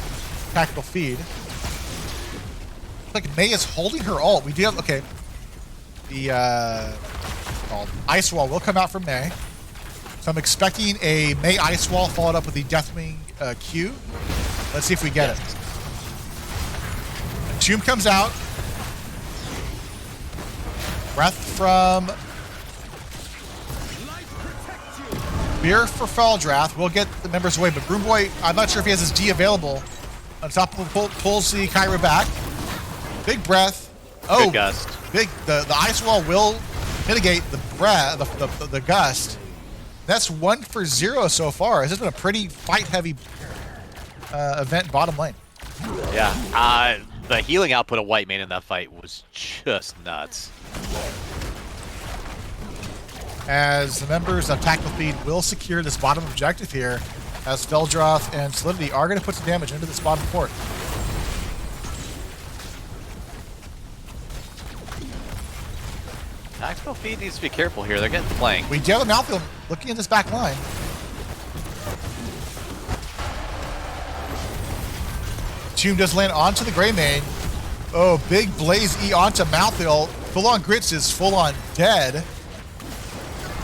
Tactical Feed. Looks like May is holding her ult. We do have, okay. The Ice Wall will come out from May. So I'm expecting a May Ice Wall followed up with the Deathwing Q. Let's see if we get it. Tomb comes out. Breath from Beer for Feldrath. We'll get the members away, but Broom Boy, I'm not sure if he has his D available. On top of the pulls the Kyra back. Big breath. Oh, Good gust. Big. The ice wall will mitigate the breath, the gust. That's 1 for 0 so far. This has been a pretty fight-heavy event bottom lane. Yeah. The healing output of Whitemane in that fight was just nuts. As the members of Tactical Feed will secure this bottom objective here, as Feldroth and Solidity are going to put some damage into this bottom fort. Tactical Feed needs to be careful here. They're getting flanked. We do have a Malfield looking at this back line. Tomb does land onto the Greymane. Oh, big Blaze E onto Malfield. Full-on Grits is full-on dead.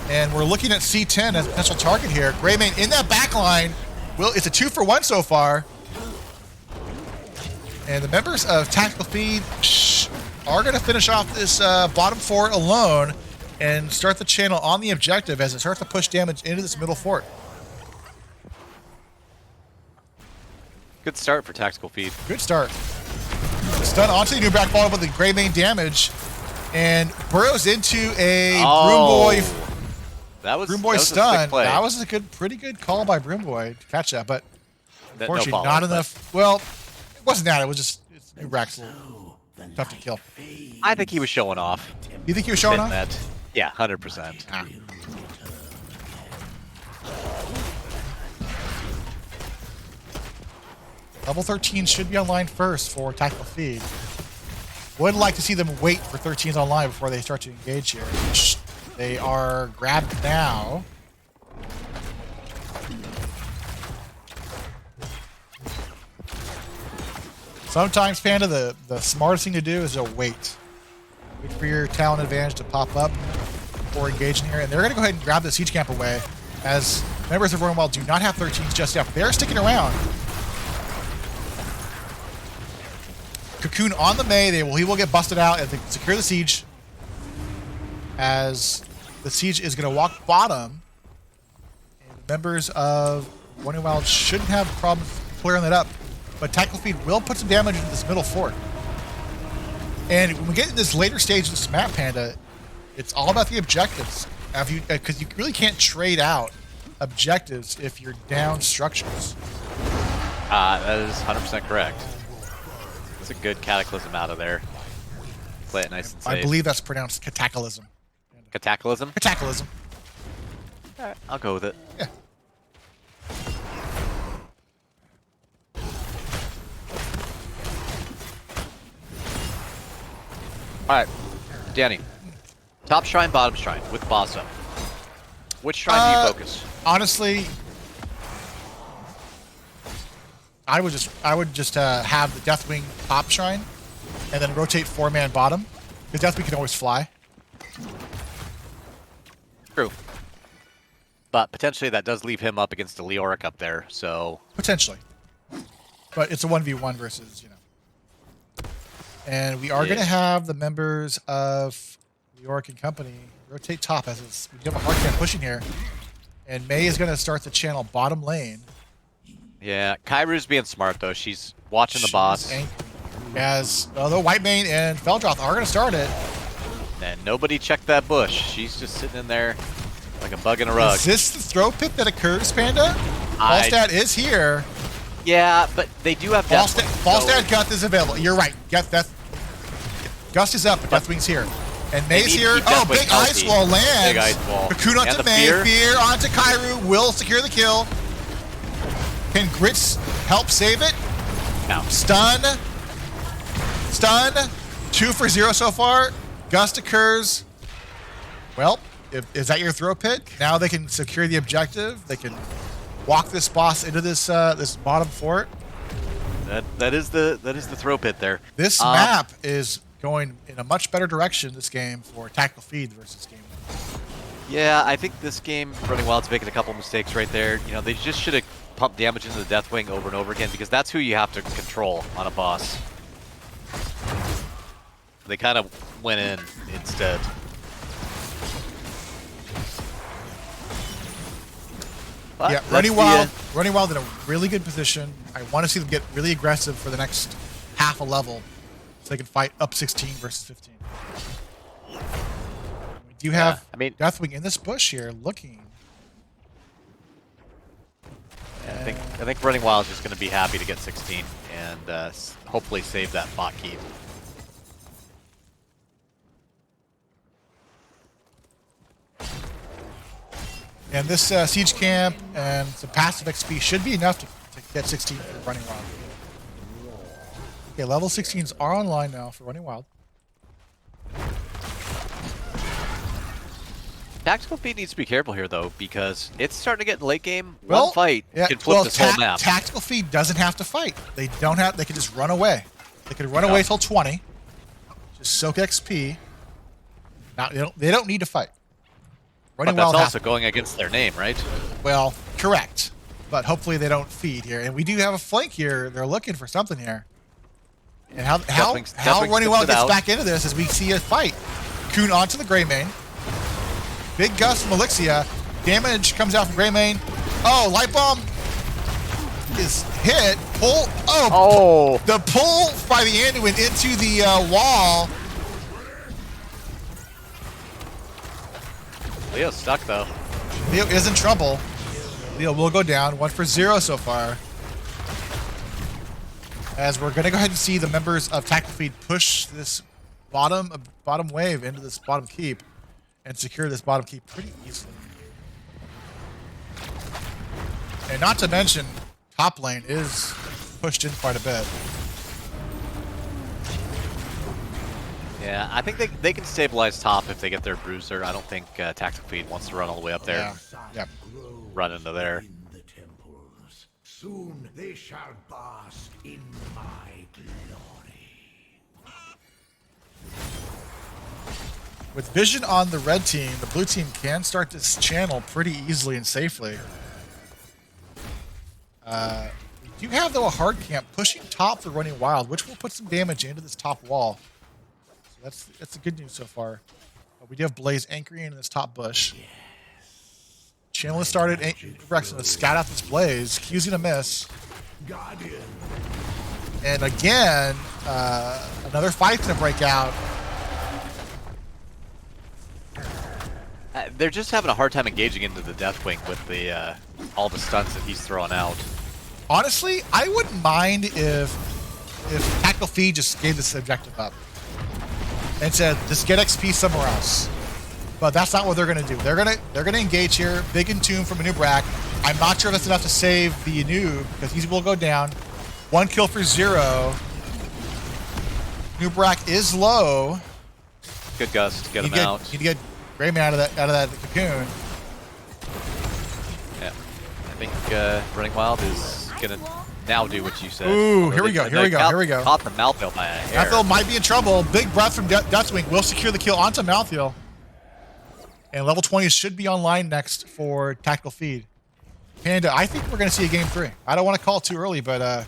And we're looking at C10 as a potential target here. Greymane in that back line. It's a 2 for 1 so far. And the members of Tactical Feed are going to finish off this bottom fort alone and start the channel on the objective as it starts to push damage into this middle fort. Good start for Tactical Feed. Good start. Stun onto the new back bottom with the Greymane damage and burrows into a Broom Boy. Broom Boy stun. That was a pretty good call by Broom Boy to catch that, but unfortunately not enough. Well, it wasn't that. It was just new Brax tough to kill. I think he was showing off. You think he was showing off? That. Yeah, 100%. Ah. Level 13 should be online first for Tactical Feed. Would like to see them wait for 13s online before they start to engage here. They are grabbed now. Sometimes, Panda, the smartest thing to do is to wait. Wait for your talent advantage to pop up before engaging here. And they're going to go ahead and grab the siege camp away, as members of Royal Wild do not have 13s just yet. They're sticking around. Cocoon on the May. He will get busted out as they secure the siege. As the siege is going to walk bottom. And the members of Royal Wild shouldn't have problems clearing that up. But Tactical Feed will put some damage into this middle fort. And when we get in this later stage of this map, Panda, it's all about the objectives. Because you really can't trade out objectives if you're down structures. That is 100% correct. It's a good Cataclysm out of there. Play it nice and safe. I believe that's pronounced Cataclysm. Cataclysm? Cataclysm. All right, I'll go with it. Yeah. All right, Danny. Top shrine, bottom shrine with boss up. Which shrine do you focus? Honestly, I would just have the Deathwing top shrine, and then rotate 4-man bottom, because Deathwing can always fly. True. But potentially that does leave him up against the Leoric up there, so... Potentially. But it's a 1v1 versus, you know. And we are going to have the members of Leoric and company rotate top as we have a hard time pushing here. And May is going to start the channel bottom lane. Yeah, Kairu's being smart though. She's watching the boss. As although Whitemane and Feldroth are going to start it. And nobody checked that bush. She's just sitting in there like a bug in a rug. Is this the throw pit that occurs, Panda? Falstad is here. Yeah, but they do have Deathwing. Falstad Gust is available. You're right. Gust is up, but Deathwing's here. And May's here. Oh, big ice wall lands. Big ice wall. Cocoon onto May. Fear onto Kairu. Will secure the kill. Can Grits help save it? No. Stun. 2 for 0 so far. Gust occurs. Well, is that your throw pit? Now they can secure the objective. They can walk this boss into this this bottom fort. That is the throw pit there. This map is going in a much better direction this game for Tactical Feed versus game 1. Yeah, I think this game, Running Wild's making a couple mistakes right there. You know, they just should have pumped damage into the Deathwing over and over again because that's who you have to control on a boss. They kind of went in instead. But Yeah, Running Wild in a really good position. I want to see them get really aggressive for the next half a level so they can fight up 16 versus 15. We do have Deathwing in this bush here looking. Yeah, I think Running Wild is just going to be happy to get 16 and hopefully save that bot keep. And this siege camp and some passive XP should be enough to get 16 for Running Wild. Okay, level 16s are online now for Running Wild. Tactical Feed needs to be careful here, though, because it's starting to get late game. Well, One fight can flip this whole map. Tactical Feed doesn't have to fight. They don't have. They can just run away. They can run away till 20. Just soak XP. Now they don't need to fight. But that's also going against their name, right? Well, correct. But hopefully they don't feed here. And we do have a flank here. They're looking for something here. And how Running Wild gets back into this is we see a fight. Coon onto the Greymane. Big gust from Elixia. Damage comes out from Greymane. Oh, Light Bomb is hit. Pull. Oh. The pull by the Anduin into the wall. Leo's stuck, though. Leo is in trouble. Leo will go down. 1 for 0 so far. As we're going to go ahead and see the members of Tactical Feed push this bottom wave into this bottom keep and secure this bottom keep pretty easily. And not to mention, top lane is pushed in quite a bit. Yeah, I think they can stabilize top if they get their Bruiser. I don't think Tactical Feed wants to run all the way up there. Yeah. Run into there. Soon they shall bask in my glory. With vision on the red team, the blue team can start this channel pretty easily and safely. We do have, though, a hard camp pushing top for Running Wild, which will put some damage into this top wall. So that's the good news so far. We do have Blaze anchoring in this top bush. Channel has started. Rex going to scout out this Blaze. Q's going to miss. And again, another fight's going to break out. They're just having a hard time engaging into the Deathwing with the all the stunts that he's throwing out. Honestly, I wouldn't mind if Tactical Feed just gave this objective up and said, just get XP somewhere else. But that's not what they're going to do. They're gonna engage here. Big Entomb from Anubrak. I'm not sure if that's enough to save the Anub because he will go down. 1 kill for 0. Anubrak is low. Good Gust, get him out. Need to get Greymane out of that cocoon. Yeah, I think Running Wild is gonna now do what you said. Ooh, here we go. Caught the Malthael by a hair. Malthael might be in trouble. Big breath from Deathwing will secure the kill onto Malthael. And level 20 should be online next for Tactical Feed. Panda, I think we're going to see a game 3. I don't want to call it too early, but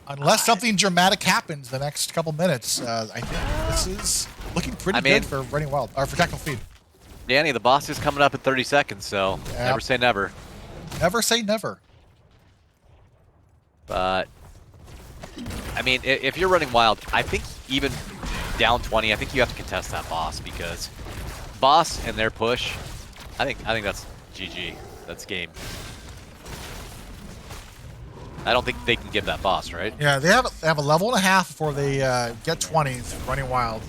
unless something dramatic happens the next couple minutes, I think this is looking pretty good for Running Wild, or for Tactical Feed. Danny, the boss is coming up in 30 seconds, so never say never. Never say never. But, I mean, if you're Running Wild, I think even down 20, I think you have to contest that boss because boss and their push, I think that's GG. That's game. I don't think they can give that boss, right? Yeah, they have a level and a half before they get 20s Running Wild.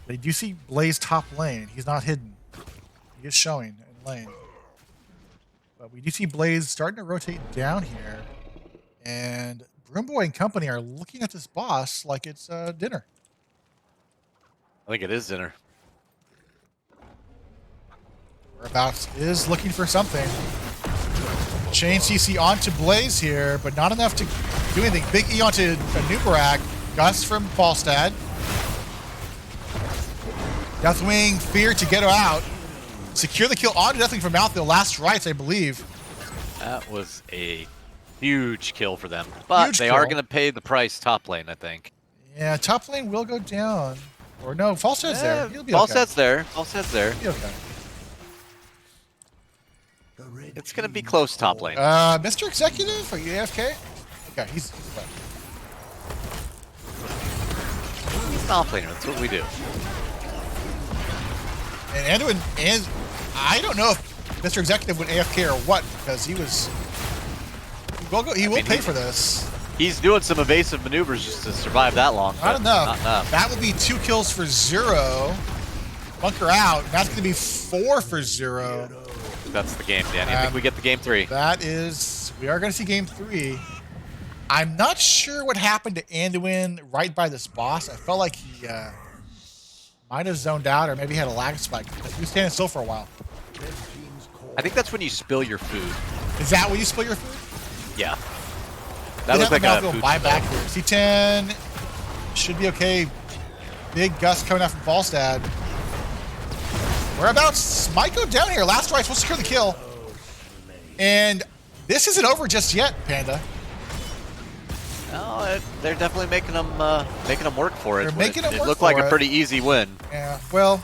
They do see Blaze top lane. He's not hidden. He is showing in lane. But we do see Blaze starting to rotate down here. And Broomboy and company are looking at this boss like it's dinner. I think it is dinner. Whereabouts is looking for something. Chain CC onto Blaze here, but not enough to do anything. Big E onto Anubrak. Gust from Falstad. Deathwing, Fear to get her out. Secure the kill on Deathwing from Malthael. Last rights, I believe. That was a huge kill for them. But Huge they kill. are going to pay the price top lane, I think. Yeah, top lane will go down. Or no, Falstead's there. He'll be okay. Falstead's there. Falstead's there. He'll be okay. It's going to be close top lane. Mr. Executive, are you AFK? Okay, he's fine. He's an off laner. That's what we do. And Anduin, and I don't know if Mr. Executive went AFK or what, because he was. He will pay for this. He's doing some evasive maneuvers just to survive that long. Not enough. Not enough. That will be 2 kills for 0. Bunker out. That's going to be 4 for 0. That's the game, Danny. I think we get the game 3. That is. We are going to see game 3. I'm not sure what happened to Anduin right by this boss. I felt like he might have zoned out or maybe had a lag spike. He was standing still for a while. I think that's when you spill your food. Is that when you spill your food? Yeah. That looks like a food buyback here. C10 should be okay. Big gust coming out from Falstad. Whereabouts might go down here. Last rights will secure the kill. And this isn't over just yet, Panda. No, they're definitely making them work for it. They're making them work It looked for like it. a pretty easy win. Yeah, well,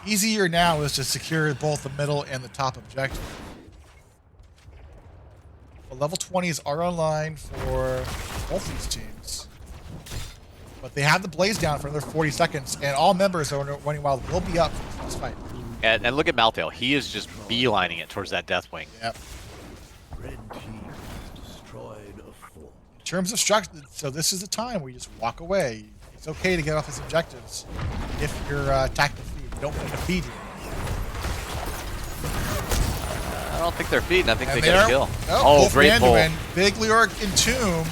easier now is to secure both the middle and the top objective. The level 20s are online for both these teams. But they have the blaze down for another 40 seconds, and all members that are running wild will be up for this fight. And look at Malthael. He is just beelining it towards that Deathwing. Yep. Red team has destroyed a fort. In terms of structure, so this is the time where you just walk away. It's okay to get off his objectives if you're attacking the feed. You don't want to feed him. I don't think they're feeding. I think And they get a kill. Oh, Great pull. Big Leoric Entomb.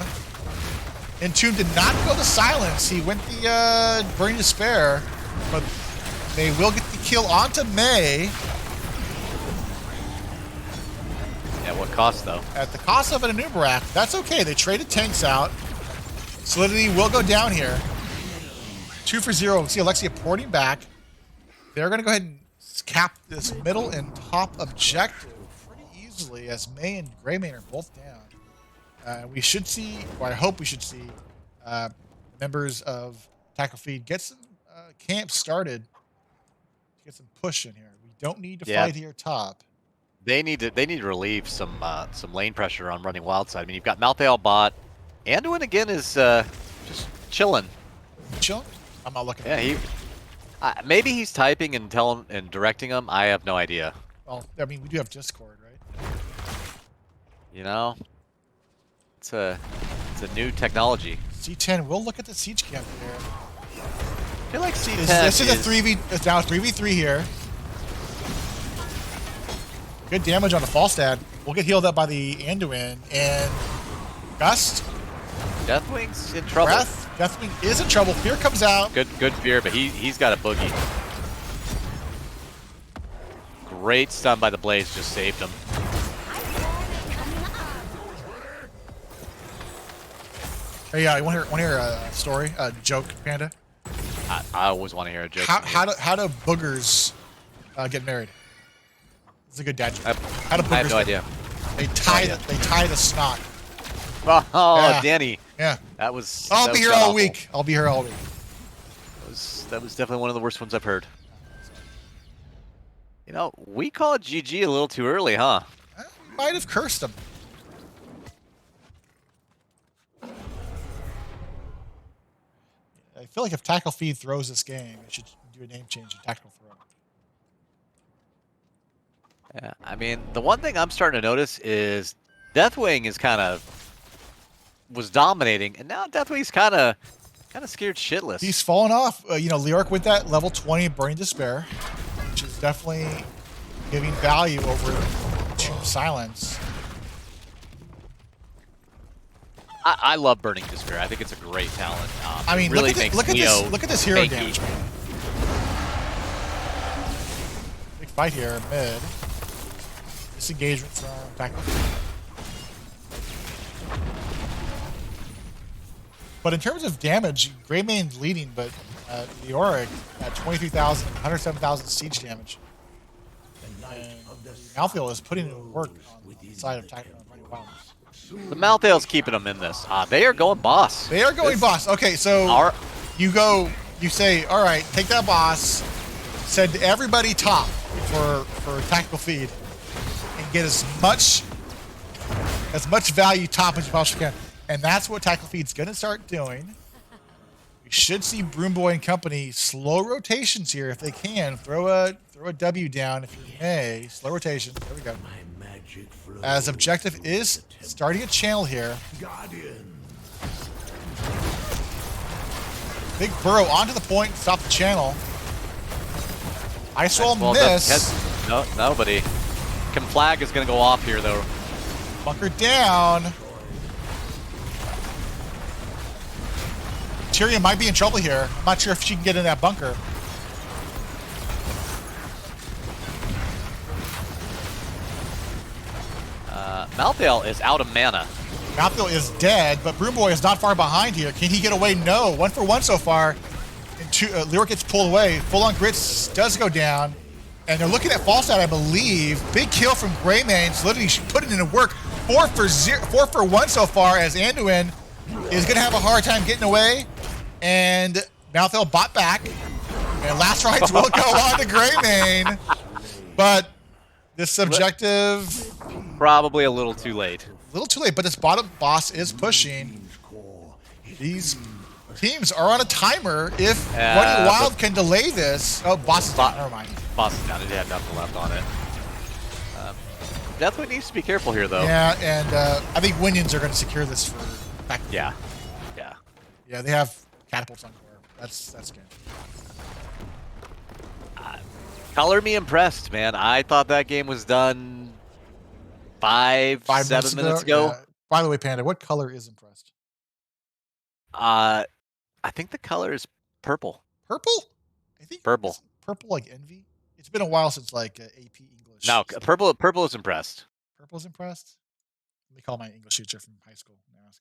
Entomb did not go to silence. He went the Burning Despair, but they will get the kill onto May. At what cost, though? At the cost of an Anubarak. That's okay. They traded tanks out. Solidity will go down here. 2 for 0. We see Alexia porting back. They're going to go ahead and cap this middle and top objective pretty easily as May and Greymane are both down. We should see, or I hope we should see, members of Tackle Feed get some camps started to get some push in here. We don't need to fight here top. They need to relieve some lane pressure on running wild side. I mean, you've got Malthael bot. Anduin again is just chilling. Chilling? I'm not looking. Yeah, maybe he's typing and directing them. I have no idea. Well, I mean, we do have Discord, right? You know, it's a new technology. C10 will look at the siege camp here. I feel like C10 This is a 3v. It's now a 3v3 here. Good damage on the Falstad. We'll get healed up by the Anduin and Gust. Deathwing's in trouble. Deathwing is in trouble. Fear comes out. Good fear, but he's got a boogie. Great stun by the Blaze, just saved him. Hey, you want to hear a story, a joke, Panda? I always want to hear a joke. How do boogers get married? It's a good dad joke. How do boogers I have no idea. They tie the snot. Oh, Yeah. Danny. Yeah. That was. I'll that be was here all god-awful. week. I'll be here all week. That was definitely one of the worst ones I've heard. You know, we called GG a little too early, huh? I might have cursed him. I feel like if Tackle Feed throws this game, it should do a name change to Tactical Throw. Yeah, I mean, the one thing I'm starting to notice is Deathwing is was dominating, and now Deathwing's kind of scared shitless. He's fallen off. Leoric with that level 20 Burning Despair, which is definitely giving value over Tomb Silence. I love Burning Despair. I think it's a great talent. I mean, really look at this hero damage, man. Big fight here, mid. Disengagement from Tactical. But in terms of damage, Greymane's leading, but the Auric at 23,000, 107,000 siege damage. And Malthael is putting in work on the side of Running Wild. The Malthael's keeping them in this. They are going boss. They are going boss. Okay, so you say, all right, take that boss, send everybody top for tactical feed, and get as much value top as you possibly can. And that's what tactical feed's going to start doing. We should see Broom Boy and company slow rotations here if they can. Throw a W down if you may. Slow rotations. There we go. As objective is starting a channel here. Big burrow onto the point, stop the channel. Ice wall miss. No, nobody. Flag is going to go off here though. Bunker down. Tyrion might be in trouble here. I'm not sure if she can get in that bunker. Malthael is out of mana. Malthael is dead, but Broom Boy is not far behind here. Can he get away? No. 1 for 1 so far. And Lyric gets pulled away. Full on grits does go down. And they're looking at Falstad, I believe. Big kill from Greymane. So literally she put it into work. 4 for 1 so far as Anduin is going to have a hard time getting away. And Malthael bought back. And last rights will go on to Greymane. But this objective... Probably a little too late. A little too late, but this bottom boss is pushing. These teams are on a timer. If Running Wild can delay this... Oh, boss is down. Never mind. Boss is down. It had nothing left on it. Deathwing needs to be careful here, though. Yeah, and I think Winions are going to secure this for... Yeah, they have catapults on core. That's good. Color me impressed, man. I thought that game was done 7 minutes ago. Yeah. By the way, Panda, what color is impressed? I think the color is purple. Purple? I think purple. Purple like envy. It's been a while since like AP English. No, purple is impressed. Purple's impressed. Let me call my English teacher from high school and ask.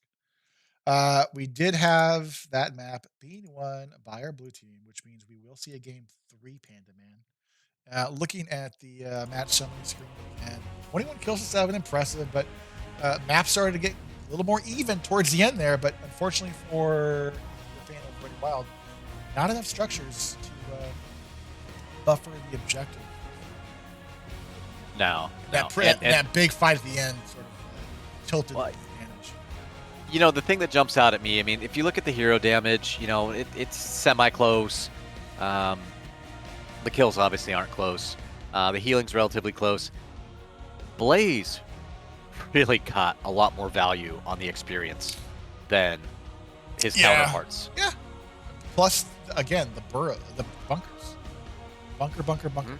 We did have that map being won by our blue team, which means we will see a game 3, Panda Man. Looking at the match summary screen, and 21 kills to 7, impressive, but map started to get a little more even towards the end there, but unfortunately for the fan of Running Wild, not enough structures to buffer the objective. No. That big fight at the end sort of tilted the advantage. You know, the thing that jumps out at me, I mean, if you look at the hero damage, you know, it's semi-close. The kills obviously aren't close. The healing's relatively close. Blaze really got a lot more value on the experience than his counterparts. Yeah. Plus, again, the bunkers. Bunker. Mm-hmm.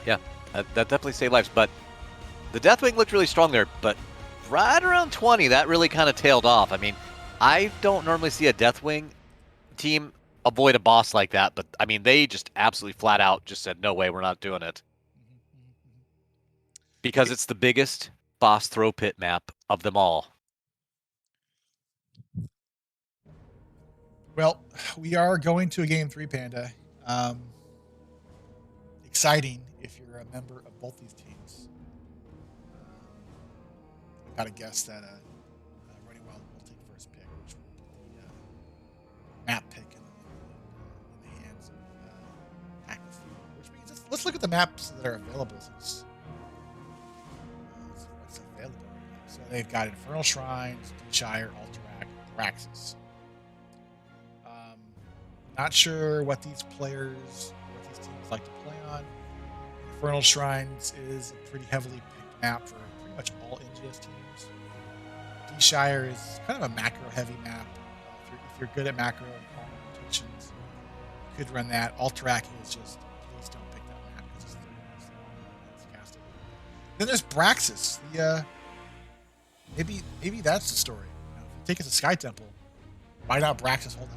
Yeah, that definitely saved lives. But the Deathwing looked really strong there. But right around 20, that really kind of tailed off. I mean, I don't normally see a Deathwing team avoid a boss like that, but I mean, they just absolutely flat out just said, no way, we're not doing it. Because it's the biggest boss throw pit map of them all. Well, we are going to a game 3, Panda. Exciting if you're a member of both these teams. I gotta guess that Running Wild will take first pick, which will be the map pick in the hands of Active Field, which means let's look at the maps that are available since what's available right now. So they've got Infernal Shrines, Shire, Alterac, Praxis. Not sure what these teams like to play on. Infernal Shrines is a pretty heavily picked map for pretty much all NGS teams. D-Shire is kind of a macro-heavy map. If you're good at macro and calling rotations, you could run that. Alterac is just, please don't pick that map because it's casted. Then there's Braxis. Maybe that's the story. If you take it to Sky Temple, why not Braxis hold on?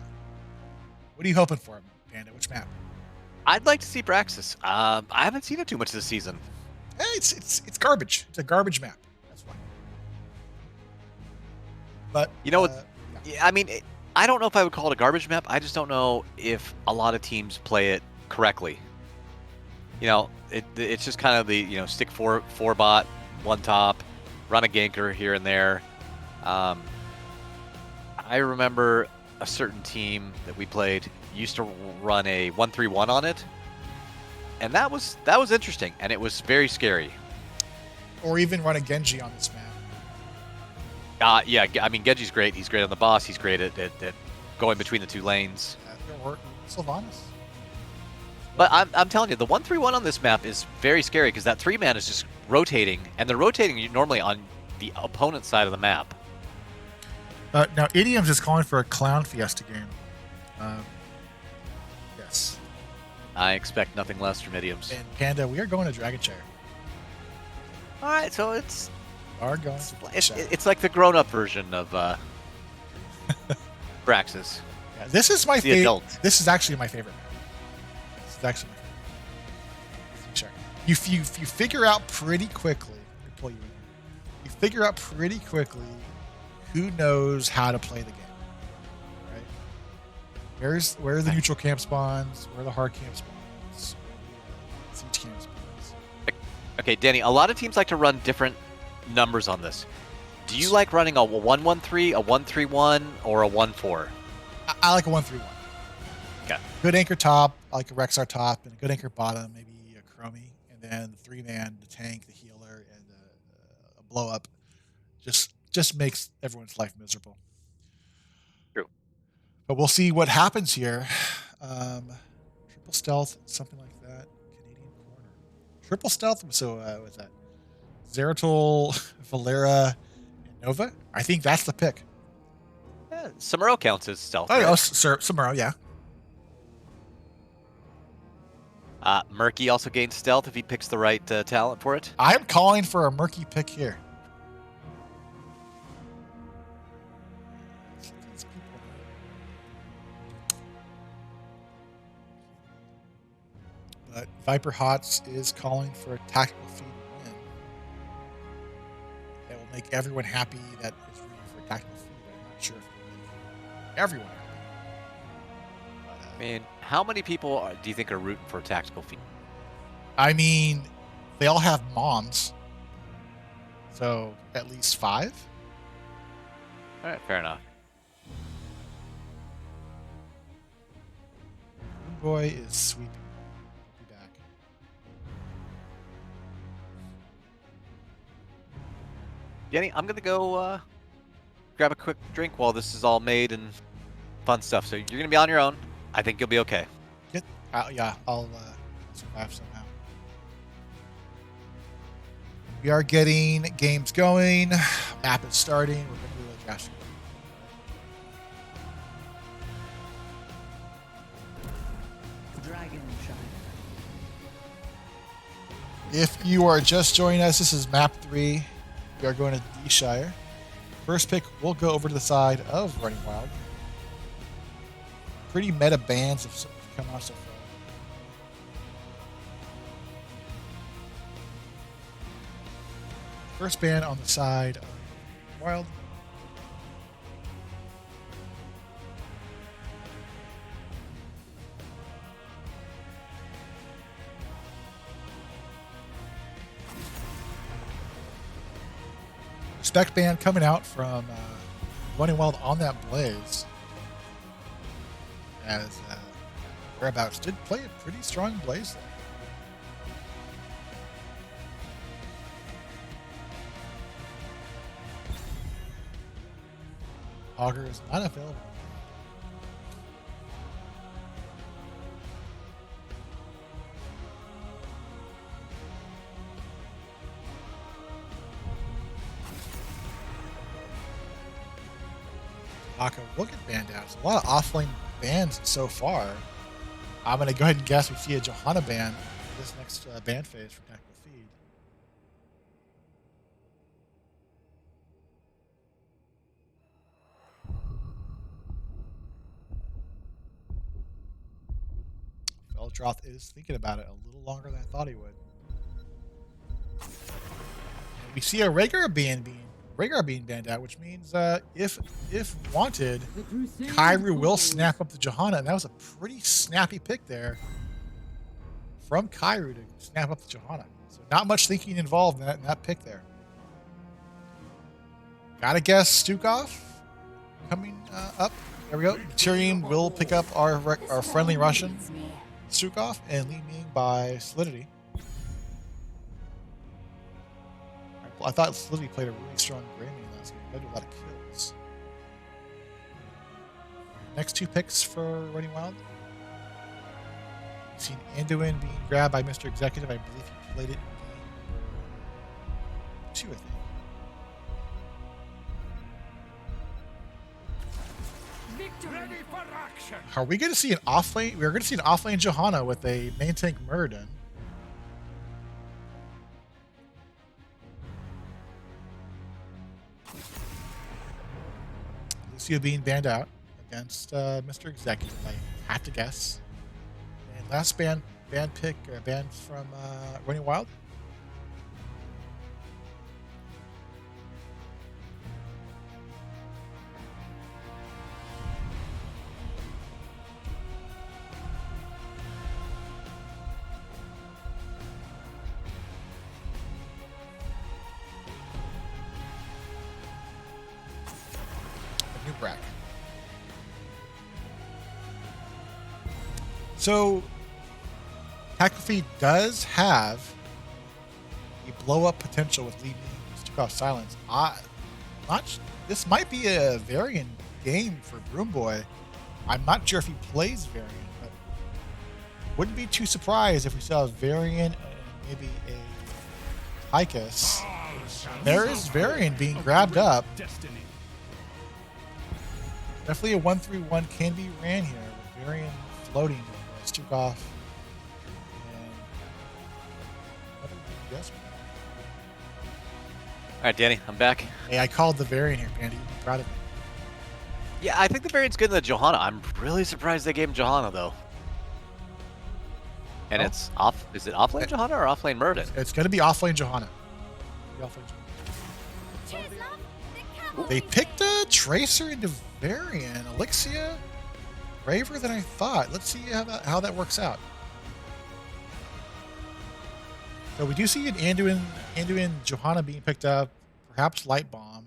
What are you hoping for, Panda? Which map? I'd like to see Braxis. I haven't seen it too much this season. Hey, it's garbage. It's a garbage map. That's why. But you know what? I mean, I don't know if I would call it a garbage map. I just don't know if a lot of teams play it correctly. You know, it's just kind of the, you know, stick four bot, one top, run a ganker here and there. I remember a certain team that we played used to run a 1-3-1 on it, and that was interesting, and it was very scary. Or even run a Genji on this map. Yeah, I mean, Genji's great. He's great on the boss. He's great at going between the two lanes. Or Sylvanas. But I'm telling you, the 1-3-1 on this map is very scary because that 3-man is just rotating, and they're rotating normally on the opponent's side of the map. Now, Idioms is calling for a Clown Fiesta game. Yes. I expect nothing less from Idioms. And Panda, we are going to Dragon Chair. All right, so it's It's like the grown-up version of Braxis. Yeah, this is my The favorite. adult. This is actually my favorite map. This is actually my favorite. Sure. You figure out pretty quickly. Let me pull you in. You figure out pretty quickly who knows how to play the game. Right? Where are the neutral camp spawns? Where are the hard camp spawns? Where are the siege camp spawns? Okay, Danny, a lot of teams like to run different numbers on this. Do you like running a 1-1-3, a 1-3-1, or a 1-4? I like a 1-3-1. Okay. Good anchor top, I like a Rexar top, and a good anchor bottom, maybe a Chromie, and then the 3-man, the tank, the healer, and a blow up. Just makes everyone's life miserable. True. But we'll see what happens here. Triple stealth, something like that. Canadian corner. Triple stealth. So what's that? Zeratul, Valera, and Nova. I think that's the pick. Yeah, Samuro counts as stealth. Oh, right? yeah, Samuro, yeah. Murky also gains stealth if he picks the right talent for it. I'm calling for a murky pick here. But Viper Hots is calling for a tactical feed win. That will make everyone happy that is rooting for a tactical feed. I'm not sure if it will make everyone happy. I mean, how many people do you think are rooting for a tactical feed? I mean, they all have moms. So at least 5. All right, fair enough. Boy is sweeping. Be back. Danny, I'm gonna go grab a quick drink while this is all made and fun stuff. So you're gonna be on your own. I think you'll be okay. Yeah, I'll survive somehow. We are getting games going. Map is starting. We're going to do a draft. Dragon Shire. If you are just joining us, this is map 3. We are going to D Shire. First pick will go over to the side of Running Wild. Pretty meta bands have come out so far. First ban on the side of Wild. Spec ban coming out from Running Wild on that Blaze. As Whereabouts did play a pretty strong Blaze there. Augur is not available. Aka will get banned out. There's a lot of offlane bans so far. I'm going to go ahead and guess we see a Johanna ban for this next ban phase for tactical feed. Feldroth is thinking about it a little longer than I thought he would. And we see a regular ban being Rhaegar being banned out, which means if wanted, Kairu will snap up the Johanna, and that was a pretty snappy pick there from Kairu to snap up the Johanna. So not much thinking involved in that pick there. Gotta guess Stukov coming up. There we go. Tyrion will pick up our friendly Russian Stukov and Li Ming by Solidity. I thought Solidity played a really strong Grey Mane last game. He had a lot of kills. Next two picks for Running Wild. We've seen Anduin being grabbed by Mr. Executive. I believe he played it in game 2, I think. Ready for action. Are we going to see an offlane? We're going to see an offlane Johanna with a main tank Muradin. Lucio being banned out against Mr. Executive. I have to guess. And last ban pick from Running Wild. Brack. So, Tactical Feed does have a blow up potential with Li Ming Stukov Silence. This might be a variant game for Broom Boy. I'm not sure if he plays variant, but wouldn't be too surprised if we saw a variant and maybe a Tychus. There is variant being grabbed up. Definitely a 1-3-1 can be ran here with Varian floating with Stukov. All right, Danny, I'm back. Hey, I called the Varian here, Pandy. You'd be proud of me. Yeah, I think the variant's good in the Johanna. I'm really surprised they gave him Johanna, though. And it's off. Is it offlane Johanna or offlane Muradin? It's going to be offlane Johanna. They picked a Tracer into Varian. Elixia, braver than I thought. Let's see how that works out. So we do see an Anduin Johanna being picked up, perhaps Light Bomb.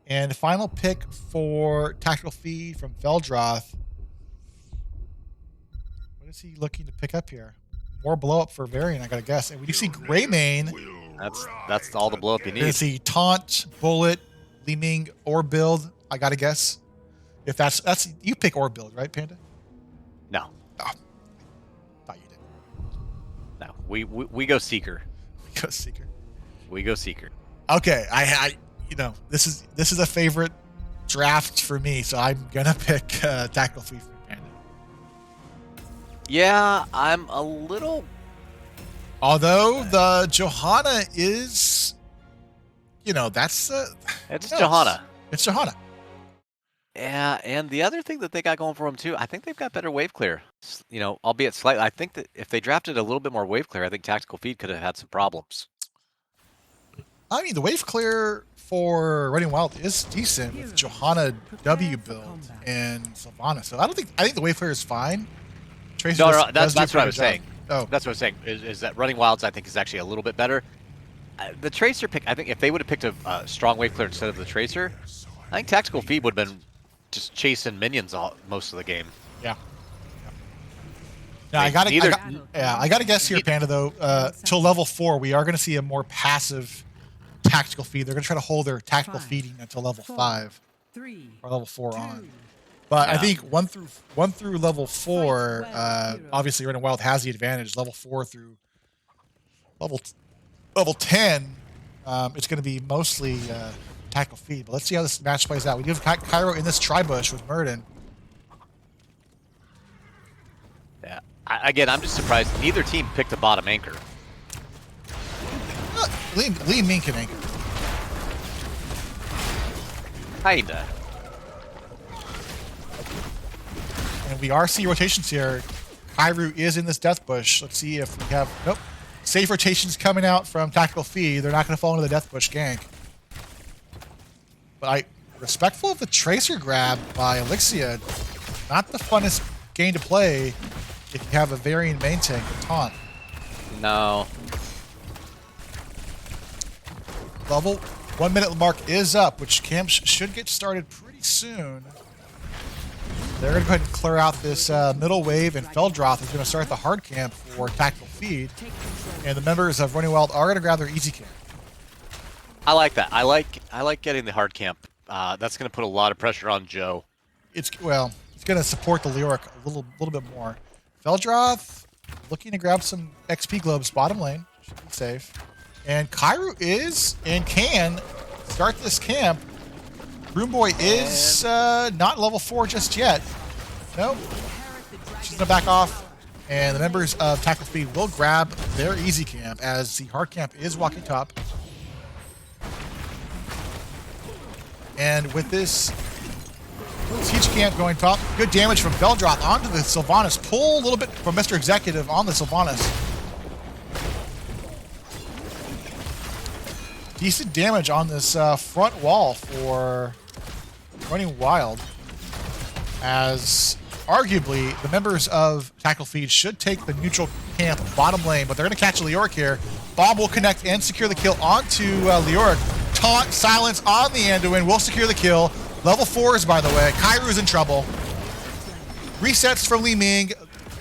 And the final pick for Tactical Feed from Feldroth. What is he looking to pick up here? More blow up for Varian, I gotta guess. And we do see Grey Mane. That's all the blow up you need. We're gonna see Taunt, Bullet, Li Ming, or Build. I gotta guess. If that's you pick or Build, right, Panda? No. Oh, thought you did. No. We go Seeker. Go Seeker. We go Seeker. Okay, I this is a favorite draft for me, so I'm gonna pick Tactical Feed for Panda. Yeah, I'm a little. Although the Johanna is, that's It's Johanna. It's Johanna. Yeah, and the other thing that they got going for them too, I think they've got better wave clear. Albeit slightly. I think that if they drafted a little bit more wave clear, I think Tactical Feed could have had some problems. I mean, the wave clear for Running Wild is decent with Johanna W build and Sylvana. So I think the wave clear is fine. Tracer That's what I was saying. Oh, That's what I was saying. Is that Running Wilds I think is actually a little bit better. The Tracer pick, I think if they would have picked a strong wave clear instead of the Tracer, I think Tactical Feed would have been just chasing minions most of the game. Yeah. Now I gotta guess here, Panda. Though till level 4, we are going to see a more passive Tactical Feed. They're going to try to hold their tactical feeding until level 5 or level 4 on. But I think one through level 4, obviously Running Wild has the advantage. Level 4 through level 10, it's going to be mostly Tactical Feed. But let's see how this match plays out. We do have Cairo in this tri-bush with Muradin. Yeah. Again, I'm just surprised neither team picked a bottom anchor. Li Ming can anchor. Kinda. And we are seeing rotations here. Kairu is in this death bush. Let's see if we have... Nope. Safe rotations coming out from Tactical Feed. They're not going to fall into the death bush gank. But respectful of the Tracer grab by Elixia. Not the funnest game to play if you have a Varian main tank with taunt. No. Level 1 minute mark is up, which camps should get started pretty soon. They're going to go ahead and clear out this middle wave, and Feldroth is going to start the hard camp for tactical feed. And the members of Running Wild are going to grab their easy camp. I like that. I like getting the hard camp. That's going to put a lot of pressure on Joe. It's going to support the Leoric a little bit more. Feldroth looking to grab some XP globes bottom lane. Should be safe. And Kairu is and can start this camp. Broomboy is not level 4 just yet. Nope. She's going to back off. And the members of Tackle Speed will grab their easy camp as the hard camp is walking top. And with this siege camp going top, good damage from Feldroth onto the Sylvanas. Pull a little bit from Mr. Executive on the Sylvanas. Decent damage on this front wall for Running Wild, as arguably the members of Tackle Feed should take the neutral camp bottom lane, but they're going to catch Leoric here. Bomb will connect and secure the kill onto Leoric. Taunt, silence on the Anduin will secure the kill. Level 4s, by the way. Kairu's in trouble. Resets from Li Ming.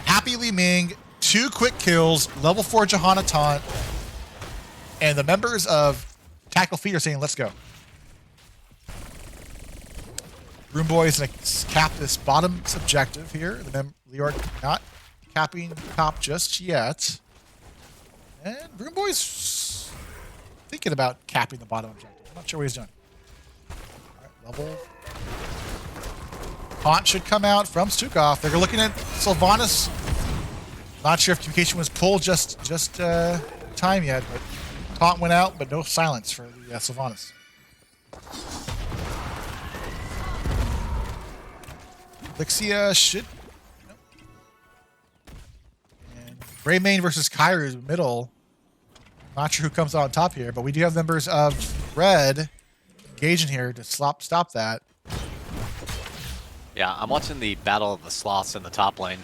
Happy Li Ming. 2 quick kills. Level 4 Johanna taunt. And the members of Tackle Feed are saying, let's go. Broomboy is going to cap this bottom objective here. Leoric not capping top just yet. And Broomboy's thinking about capping the bottom objective. I'm not sure what he's doing. All right, level. Taunt should come out from Stukov. They're looking at Sylvanas. Not sure if communication was pulled just time yet, but Taunt went out, but no silence for the Sylvanas. Elixia should. Nope. And Greymane versus Kairu middle. Not sure who comes out on top here, but we do have members of Red engaging here to stop that. Yeah, I'm watching the battle of the sloths in the top lane.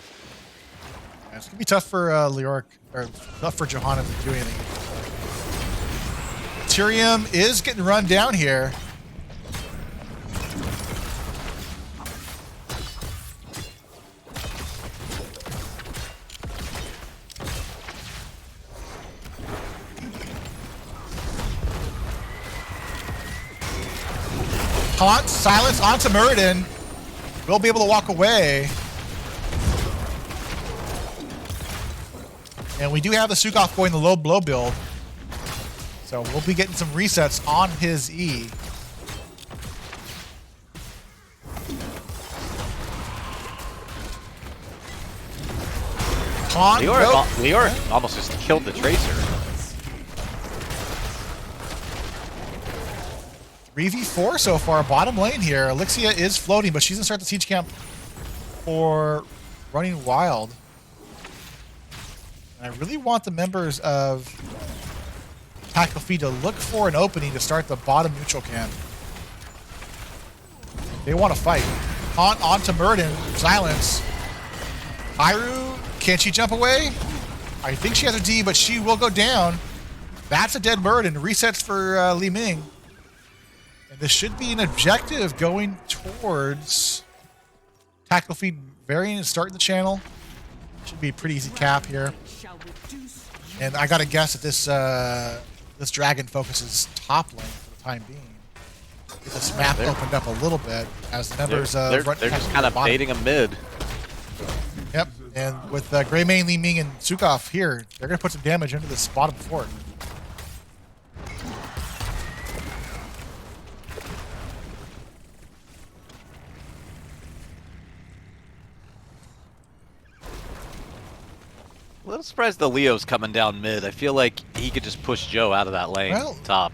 Yeah, it's gonna be tough for Leoric, or tough for Johanna to do anything. Tyrium is getting run down here. Taunt, silence onto Muradin. We'll be able to walk away. And we do have the Stukov going the low blow build. So we'll be getting some resets on his E. Taunt, Leoric almost just killed the Tracer. 3v4 so far, bottom lane here. Elixia is floating, but she's going to start the siege camp for Running Wild. And I really want the members of Tackle Feed to look for an opening to start the bottom neutral camp. They want to fight. Onto Muradin, silence. Kairu, can she jump away? I think she has a D, but she will go down. That's a dead Muradin. Resets for Li Ming. And this should be an objective going towards Tackle Feed Varian and starting the channel. Should be a pretty easy cap here. And I gotta guess that this dragon focuses top lane for the time being. Get this map opened up a little bit as the members they're just kind of baiting a mid. Yep, and with Greymane, Li Ming, and Stukov here, they're gonna put some damage into this bottom fort. A little surprised the Leo's coming down mid. I feel like he could just push Joe out of that lane top.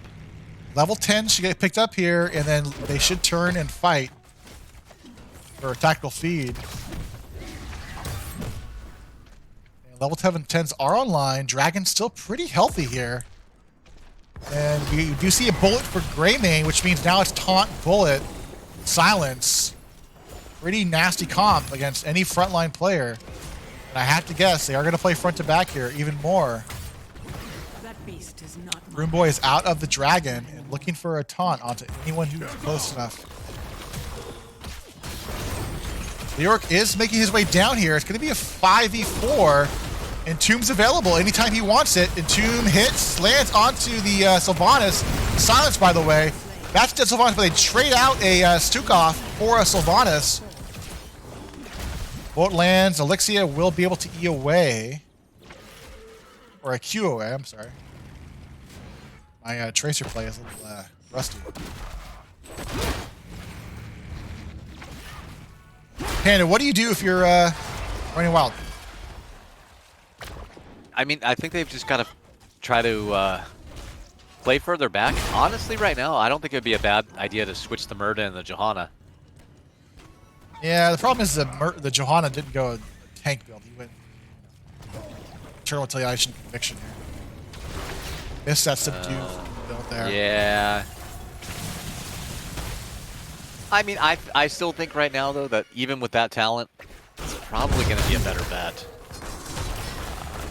Level 10 should get picked up here, and then they should turn and fight for a tactical feed. And level 10s are online. Dragon's still pretty healthy here. And we do see a bullet for Greymane, which means now it's taunt, bullet, silence. Pretty nasty comp against any frontline player. And I have to guess they are going to play front to back here even more. That beast is not Broom Boy is out of the dragon and looking for a taunt onto anyone who is close enough. Leoric is making his way down here. It's going to be a 5v4. Entomb's available anytime he wants it. Entomb hits, lands onto the Sylvanas. Silence, by the way. That's dead Sylvanas, but they trade out a Stukov for a Sylvanas. Boat lands. Elixia will be able to E away. Or a Q away, I'm sorry. My Tracer play is a little rusty. Panda, what do you do if you're running wild? I mean, I think they've just got to try to play further back. Honestly, right now, I don't think it would be a bad idea to switch the Murda and the Johanna. Yeah, the problem is the Johanna didn't go a tank build. He went Eternal Retaliation Conviction here. Missed that Subdue build there. Yeah. I mean, I still think right now, though, that even with that talent, it's probably going to be a better bet.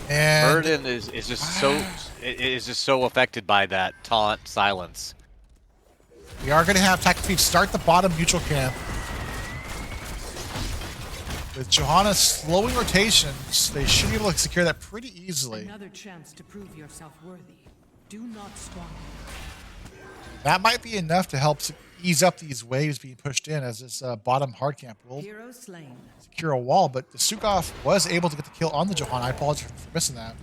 And Burden is just so affected by that taunt silence. we are going to have Tactical Feed start the bottom neutral camp. With Johanna slowing rotations, they should be able to secure that pretty easily. Another chance to prove yourself worthy. Do not stop. That might be enough to help ease up these waves being pushed in as this bottom hard camp will Hero slain. secure a wall, but the Stukov was able to get the kill on the Johanna. I apologize for missing that.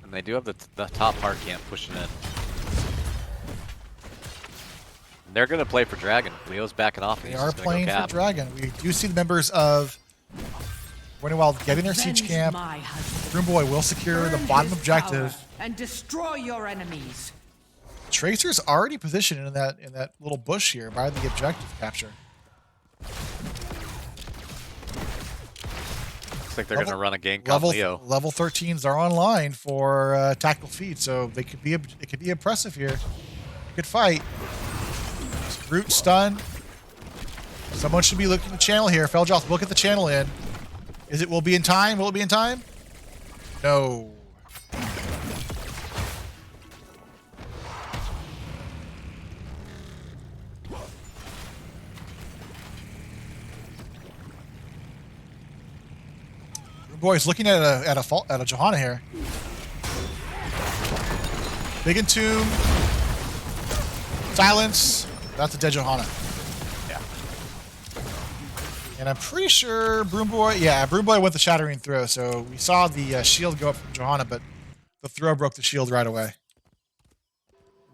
And they do have the top hard camp pushing in. They're going to play for Dragon. Leo's backing off. They are playing for Dragon. We do see the members of Running Wild getting their siege Avenge camp. my husband. Broom Boy will secure the Burn bottom his objective. power and destroy your enemies. Tracer's already positioned in that little bush here by the objective capture. Looks like they're going to run a gank on Leo. Level 13s are online for tactical feed, so it could be impressive here. Good fight. Root stun. Someone should be looking at the channel here. Feljoth, look at the channel in. Will it be in time? Will it be in time? No. Boys, looking at a Johanna here. Big Entomb. Silence. That's a dead Johanna. Yeah. And I'm pretty sure Broom Boy, yeah, Broom Boy went the Shattering Throw, so we saw the shield go up from Johanna, but the throw broke the shield right away.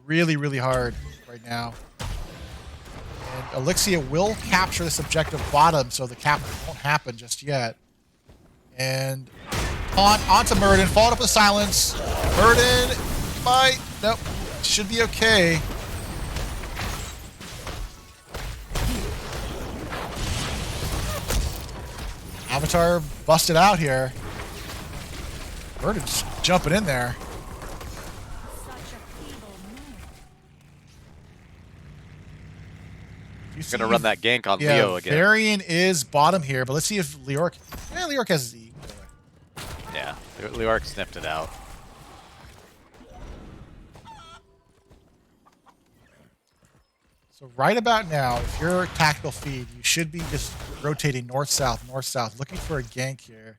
Really, really hard right now. And Elixia will capture this objective bottom, so the cap won't happen just yet. And onto Murden, followed up with Silence. Murden nope, should be okay. Avatar busted out here. Murden's jumping in there. He's going to run that gank on Leo again. Varian is bottom here, but let's see if Leoric... Yeah, Leoric has the... Yeah, Leoric sniffed it out. So right about now, if you're tactical feed, you should be just rotating north-south, north-south, looking for a gank here.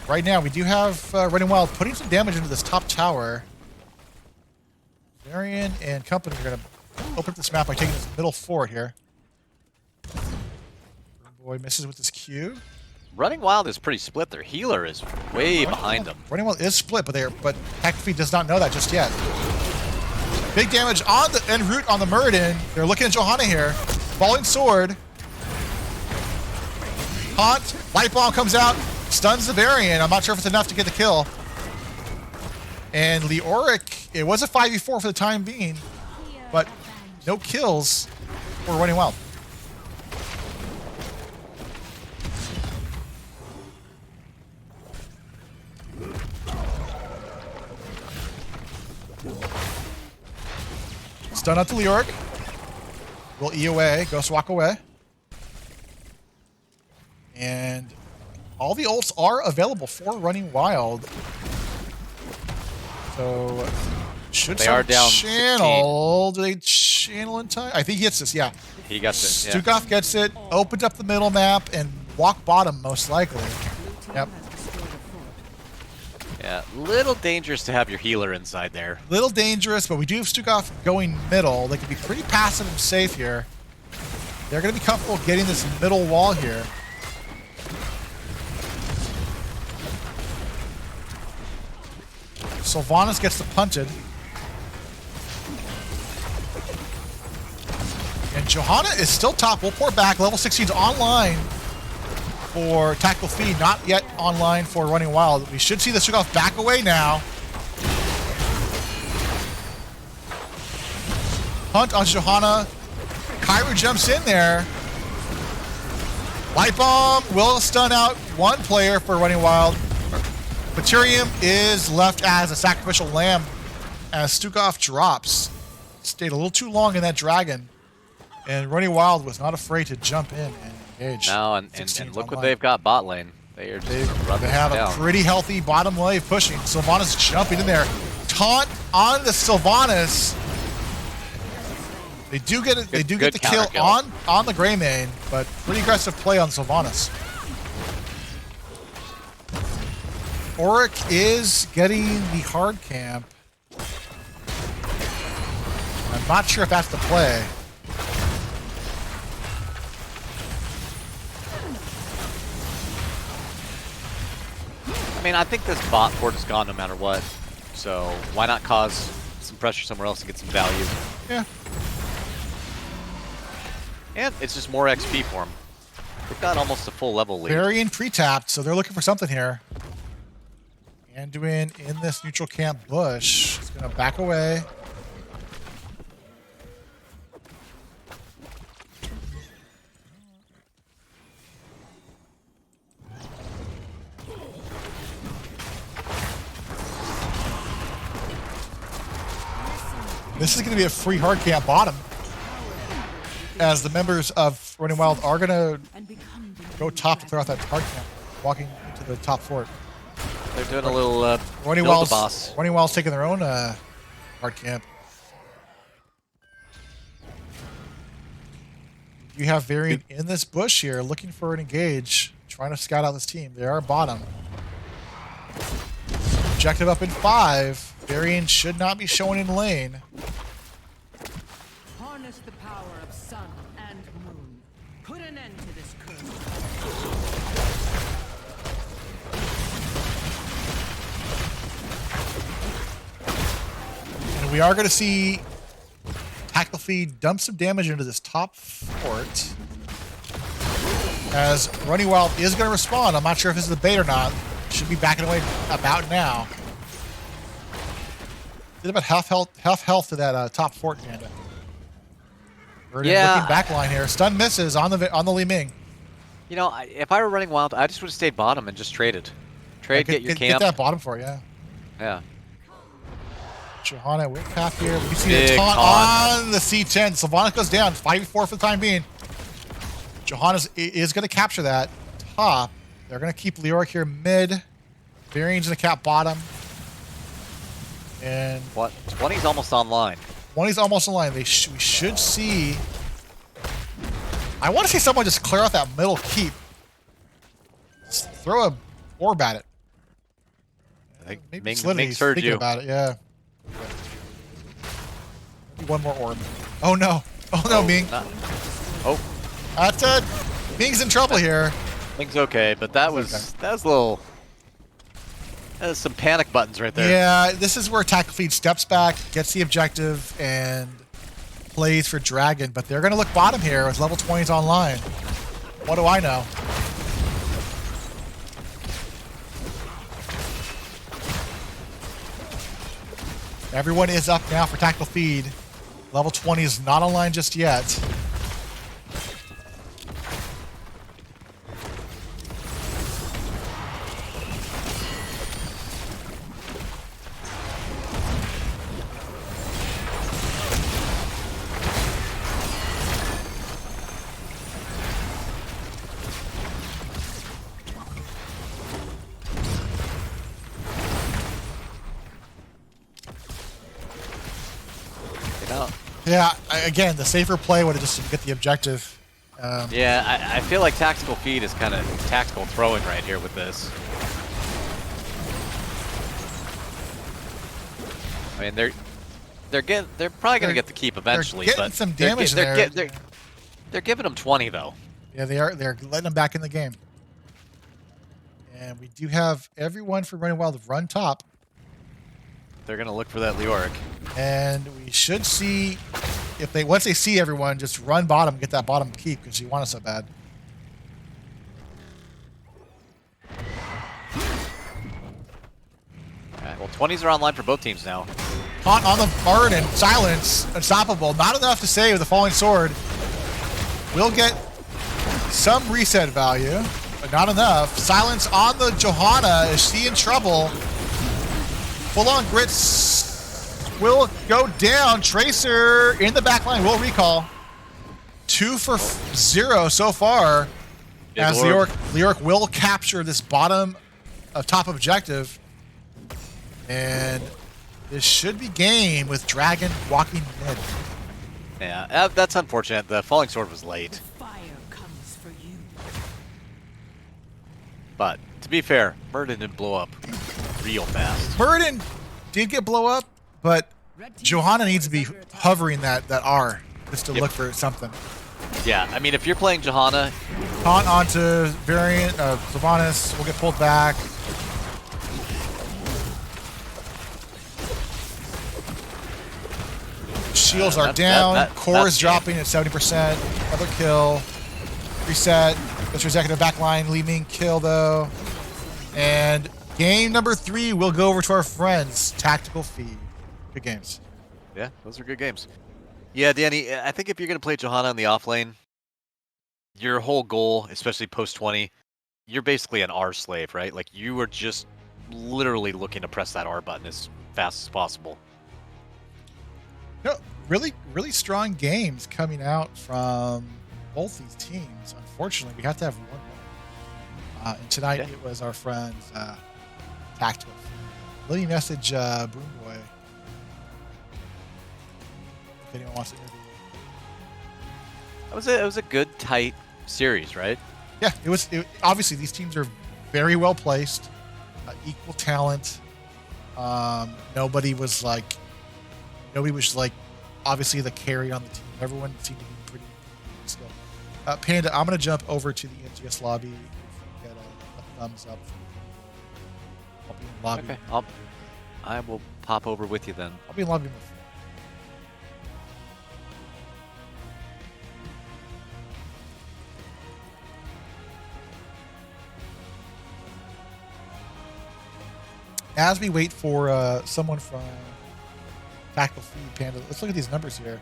Right now, we do have Running Wild putting some damage into this top tower. Varian and company are going to open up this map by taking this middle fort here. Boy misses with this Q. Running Wild is pretty split. Their healer is way behind them. Running Wild is split, but tactical feed does not know that just yet. Big damage on the en route on the Muradin. They're looking at Johanna here. Falling sword. Haunt. Light bomb comes out. Stuns the Varian. I'm not sure if it's enough to get the kill. And Leoric, it was a 5v4 for the time being, but no kills for Running Wild. Stun out to Leoric. Will E away. Ghost walk away. And all the ults are available for Running Wild. So should They are down channel. Do they channel in time? I think he gets this, yeah. He gets it. Yeah. Stukov gets it, opens up the middle map, and walk bottom most likely. Yep. Yeah, little dangerous to have your healer inside there. Little dangerous, but we do have Stukov going middle. They can be pretty passive and safe here. They're going to be comfortable getting this middle wall here. Sylvanas gets the punted. And Johanna is still top. We'll pour back. Level 16's online for Tactical Feed. Not yet online for Running Wild. We should see the Stukov back away now. Hunt on Johanna. Kyra jumps in there. Light Bomb will stun out one player for Running Wild. Maturium is left as a sacrificial lamb as Stukov drops. Stayed a little too long in that dragon. And Running Wild was not afraid to jump in and engage. Now, and look what they've got bot lane. They are just They have down. a pretty healthy bottom wave pushing. Sylvanas jumping in there. Taunt on the Sylvanas. They do get it. They do get the kill on the Greymane, but pretty aggressive play on Sylvanas. Auric is getting the hard camp. I'm not sure if that's the play. I mean, I think this bot port is gone no matter what. So why not cause some pressure somewhere else to get some value? Yeah. And it's just more XP for them. They've got almost a full level lead. Varian pre-tapped, so they're looking for something here. Anduin in this neutral camp bush. He's going to back away. This is going to be a free hard camp bottom, as the members of Running Wild are going to go top to clear out that hard camp, walking into the top fort. They're doing a little Running build the boss. Running Wild's taking their own hard camp. You have Varian in this bush here, looking for an engage, trying to scout out this team. They are bottom. Objective up in 5. Varian should not be showing in lane. Harness the power of sun and moon. Put an end to this curse. And we are going to see Tactical Feed dump some damage into this top fort. As Running Wild is going to respond. I'm not sure if this is a bait or not. Should be backing away about now. Did about half health to that top fort, Panda. Yeah. Looking back line here. Stun misses on the Li Ming. You know, if I were running wild, I just would have stayed bottom and just traded. Trade, get your camp. Get that bottom for you. Yeah. Yeah. Johanna with path here. You see Big the taunt taunt. on the C10. Sylvanas goes down. 5v4 for the time being. Johanna is going to capture that top. They're going to keep Leoric here mid. Varian's going to cap bottom. And What? 20's almost online. 20's almost online. We should see. I want to see someone just clear out that middle keep. Just throw a orb at it. I think Maybe Ming's Slidity's heard thinking you. about it. Yeah. Maybe one more orb. Oh no! Oh no, Ming. Oh, That's Ming's in trouble here. Ming's okay, but that was a little. That was some panic buttons right there. Yeah, this is where Tactical Feed steps back, gets the objective, and plays for Dragon. But they're going to look bottom here with level 20s online. What do I know? Everyone is up now for Tactical Feed. Level 20 is not online just yet. Yeah, again, the safer play would have just to get the objective. Yeah, I feel like tactical feed is kind of tactical throwing right here with this. I mean, they're probably gonna get the keep eventually, they're getting but some damage there. They're giving them 20 though. Yeah, they are. They're letting them back in the game. And we do have everyone from Running Wild run top. They're gonna look for that Leoric. And we should see if they once they see everyone, just run bottom, get that bottom keep because you want it so bad. Alright, well, 20s are online for both teams now. On the bird and silence, unstoppable. Not enough to save the falling sword. We'll get some reset value, but not enough. Silence on the Johanna. Is she in trouble? Full on grits will go down. Tracer in the back line will recall. 2 for 0 so far. As Leoric will capture this bottom of top objective. And this should be game with Dragon walking mid. Yeah, that's unfortunate. The falling sword was late. The fire comes for you. But to be fair, Burden didn't blow up real fast. Burden did get blow up, but Johanna needs to be hovering that R just to look for something. Yeah, I mean, if you're playing Johanna... Taunt onto Variant, Sylvanas will get pulled back. Shields are down. Core is dropping at 70%. Another kill. Reset. That's your executive backline. Leaving kill though. And game number 3 will go over to our friends. Tactical feed. Good games. Yeah, those are good games. Yeah, Danny, I think if you're going to play Johanna in the off lane, your whole goal, especially post 20, you're basically an R slave, right? Like you are just literally looking to press that R button as fast as possible. No, really strong games coming out from both these teams. Unfortunately, we have to have one more. And tonight it was our friends Tactical. Let me message Broom Boy if anyone wants to interview. It was a good, tight series, right? Yeah, it was. Obviously, these teams are very well placed, equal talent. Nobody was like obviously the carry on the team. Everyone seemed to be pretty skilled. Panda, I'm going to jump over to the NGS lobby. If you get a thumbs up. I'll be in the lobby. Okay, I will pop over with you then. I'll be in lobby number 4. As we wait for someone from Tactical Feed, Panda, let's look at these numbers here.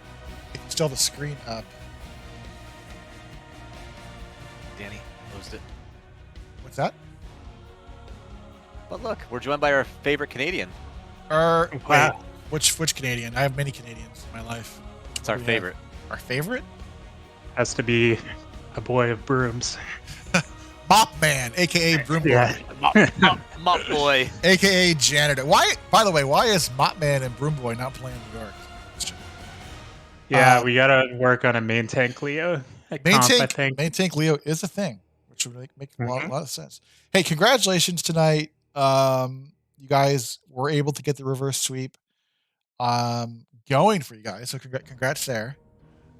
If you still have the screen up. Danny, closed it. What's that? But look, we're joined by our favorite Canadian. Wait, which Canadian? I have many Canadians in my life. It's our favorite. Our favorite? Has to be a boy of brooms. Mop Man, aka Broom Boy. Yeah. Mop boy. AKA Janitor. Why, by the way, why is Mop Man and Broom Boy not playing New York? Yeah, we gotta work on a main tank Leo. I think. Main tank Leo is a thing, which would make a lot of sense. Hey, congratulations tonight. You guys were able to get the reverse sweep going for you guys. So congrats there.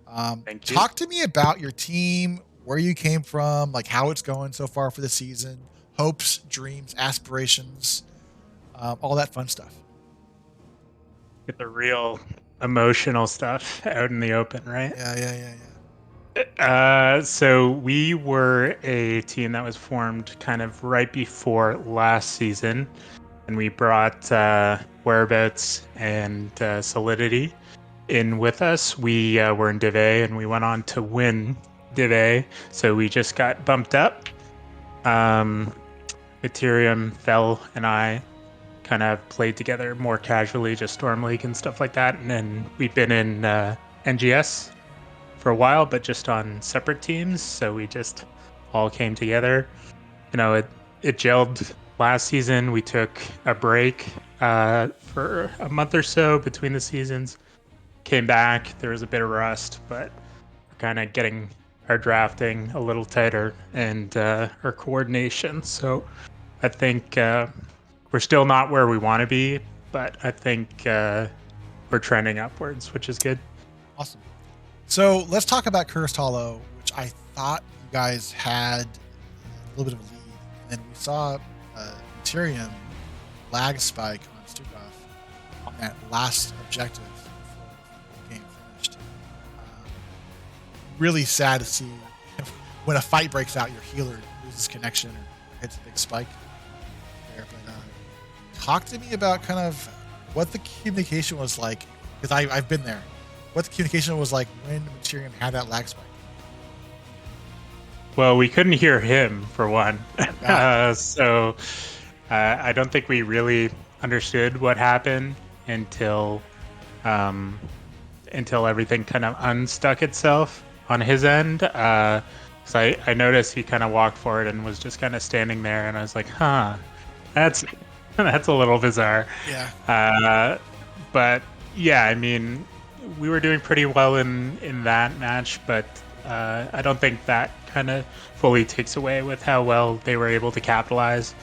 Thank you. Talk to me about your team, where you came from, like how it's going so far for the season, hopes, dreams, aspirations, all that fun stuff. Get the real emotional stuff out in the open, right? Yeah. So we were a team that was formed kind of right before last season, and we brought Whereabouts and Solidity in with us. We were in Div A, and we went on to win Div A, so we just got bumped up. Ethereum, Fel, and I kind of played together more casually, just Storm League and stuff like that, and then we've been in NGS for a while, but just on separate teams, so we just all came together. You know, it gelled last season. We took a break for a month or so between the seasons, came back. There was a bit of rust, but we're kind of getting our drafting a little tighter and our coordination. So I think we're still not where we want to be, but I think we're trending upwards, which is good. Awesome. So let's talk about Cursed Hollow, which I thought you guys had a little bit of a lead. And then we saw Tyrion lag spike on Stukov on that last objective before the game finished. Really sad to see when a fight breaks out, your healer loses connection or hits a big spike there. But talk to me about kind of what the communication was like, because I've been there. What the communication was like when Tyrion had that lag spike. Well, we couldn't hear him for one, Yeah. so I don't think we really understood what happened until everything kind of unstuck itself on his end. So I noticed he kind of walked forward and was just kind of standing there, and I was like, "Huh, that's that's a little bizarre." Yeah. But yeah, I mean, we were doing pretty well in that match, but I don't think that kind of fully takes away with how well they were able to capitalize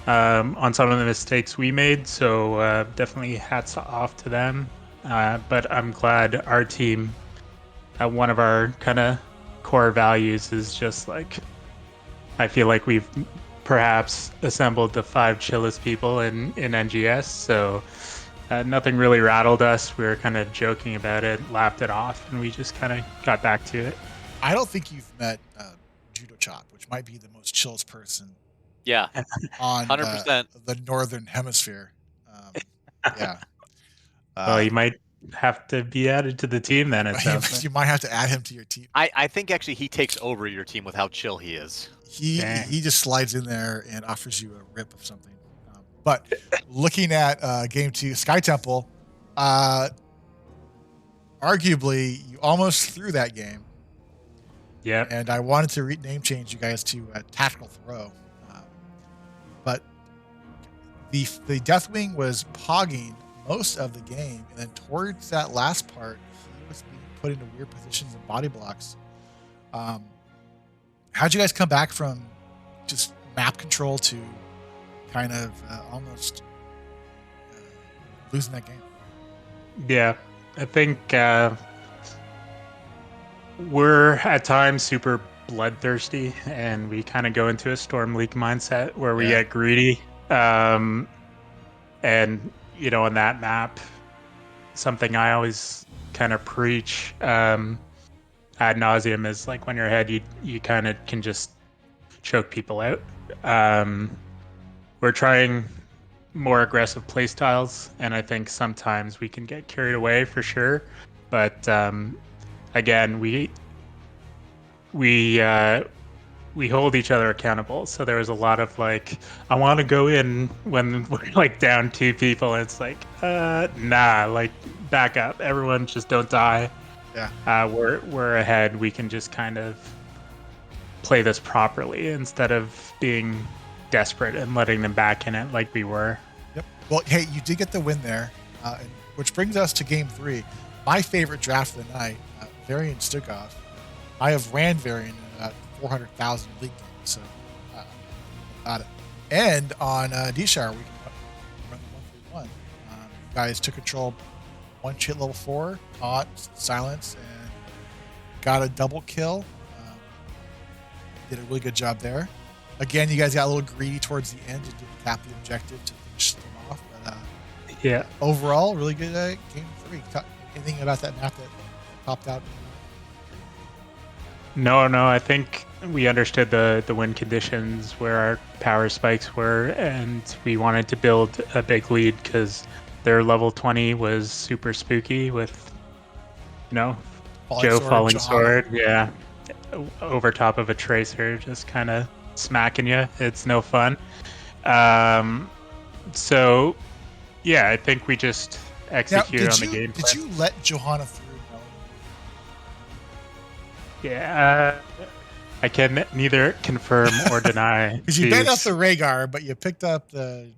on some of the mistakes we made. So definitely hats off to them. But I'm glad our team, one of our kind of core values is just like, I feel like we've perhaps assembled the 5 chillest people in NGS. So nothing really rattled us. We were kind of joking about it, laughed it off, and we just kind of got back to it. I don't think you've met Judo Chop, which might be the most chillest person Yeah, on 100%. the northern hemisphere. Yeah. Well, he might have to be added to the team then. It sounds like. You might have to add him to your team. I think actually he takes over your team with how chill he is. Dang. He just slides in there and offers you a rip of something. But looking at game 2, Sky Temple, arguably you almost threw that game. Yeah. And I wanted to name change you guys to Tactical Throw. But the Deathwing was pogging most of the game. And then towards that last part, he was being put into weird positions and body blocks. How'd you guys come back from just map control to kind of almost losing that game? Yeah. I think we're at times super bloodthirsty, and we kind of go into a Storm League mindset where we get greedy. And, on that map, something I always kind of preach ad nauseum is like when you're ahead, you kind of can just choke people out. We're trying more aggressive play styles, and I think sometimes we can get carried away for sure. But again, we hold each other accountable. So there was a lot of like, I want to go in when we're like down 2 people, and it's like, nah, like back up. Everyone just don't die. Yeah. We're ahead. We can just kind of play this properly instead of being desperate and letting them back in it like we were. Yep. Well, hey, you did get the win there, which brings us to game 3. My favorite draft of the night, Varian Stukov. I have ran Varian in about 400,000 league games, so about it. And on D-Shire, we can run the 1-3-1. You guys took control, one hit level 4, caught, silence, and got a double kill. Did a really good job there. Again, you guys got a little greedy towards the end and didn't tap the objective to finish them off. But yeah, overall, really good game 3. Anything about that map that popped out? No, I think we understood the win conditions, where our power spikes were, and we wanted to build a big lead because their level 20 was super spooky with, Falling Sword, yeah, over top of a Tracer, just kind of smacking you. It's no fun. So, yeah, I think we just executed on the game plan. Did you let Johanna through? Yeah, I can neither confirm or deny. Because you banned out the Rhaegar, but you picked up the...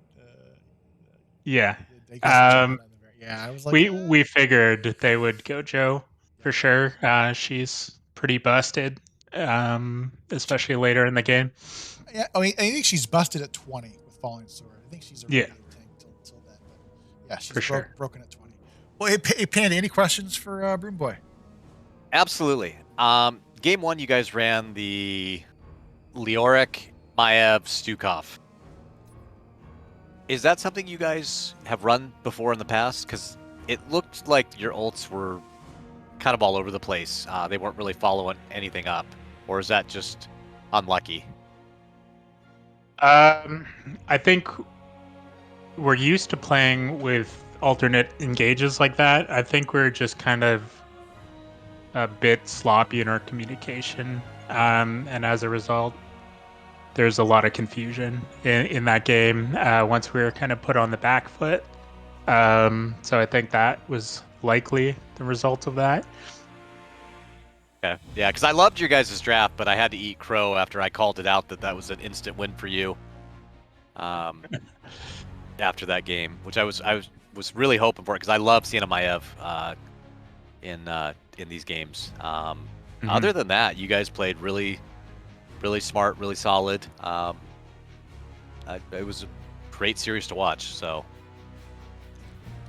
yeah. Yeah. Yeah, I was like, We figured they would go Joe for sure. She's pretty busted, especially later in the game. yeah. I mean, I think she's busted at 20 with Falling Sword. I think she's a Yeah. radiant tank till then. But yeah, she's For sure. broken at 20. Well, hey, Panda, any questions for Broom Boy? Absolutely. Game 1, you guys ran the Leoric, Maev, Stukov. Is that something you guys have run before in the past? Because it looked like your ults were kind of all over the place. They weren't really following anything up. Or is that just unlucky? I think we're used to playing with alternate engages like that. I think we're just kind of a bit sloppy in our communication, and as a result, there's a lot of confusion in that game once we were kind of put on the back foot. So I think that was likely the result of that. Okay. Yeah, because I loved your guys' draft, but I had to eat crow after I called it out that was an instant win for you. After that game, which I was really hoping for, because I love seeing a Maev in these games. Other than that, you guys played really smart, really solid. It was a great series to watch. So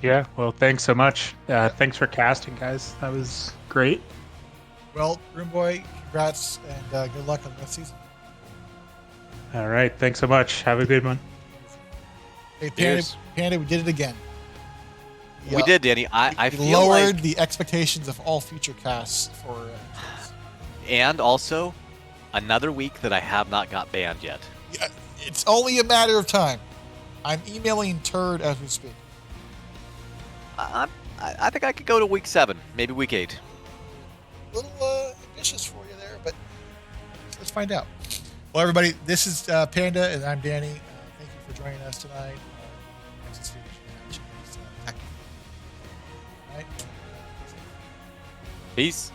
Yeah, well, thanks so much. Thanks for casting, guys. That was great. Well, Broom Boy, congrats and good luck on the next season. All right, thanks so much. Have a good one. Hey, Cheers. Panda, we did it again. we did, Danny. I We feel lowered like, the expectations of all future casts for. and also another week that I have not got banned yet. Yeah, it's only a matter of time. I'm emailing Turd as we speak. I think I could go to week 7, maybe week 8. A little ambitious for you there, but let's find out. Well, everybody, this is Panda, and I'm Danny. Thank you for joining us tonight. Nexus Division match is tactical. All right. Peace.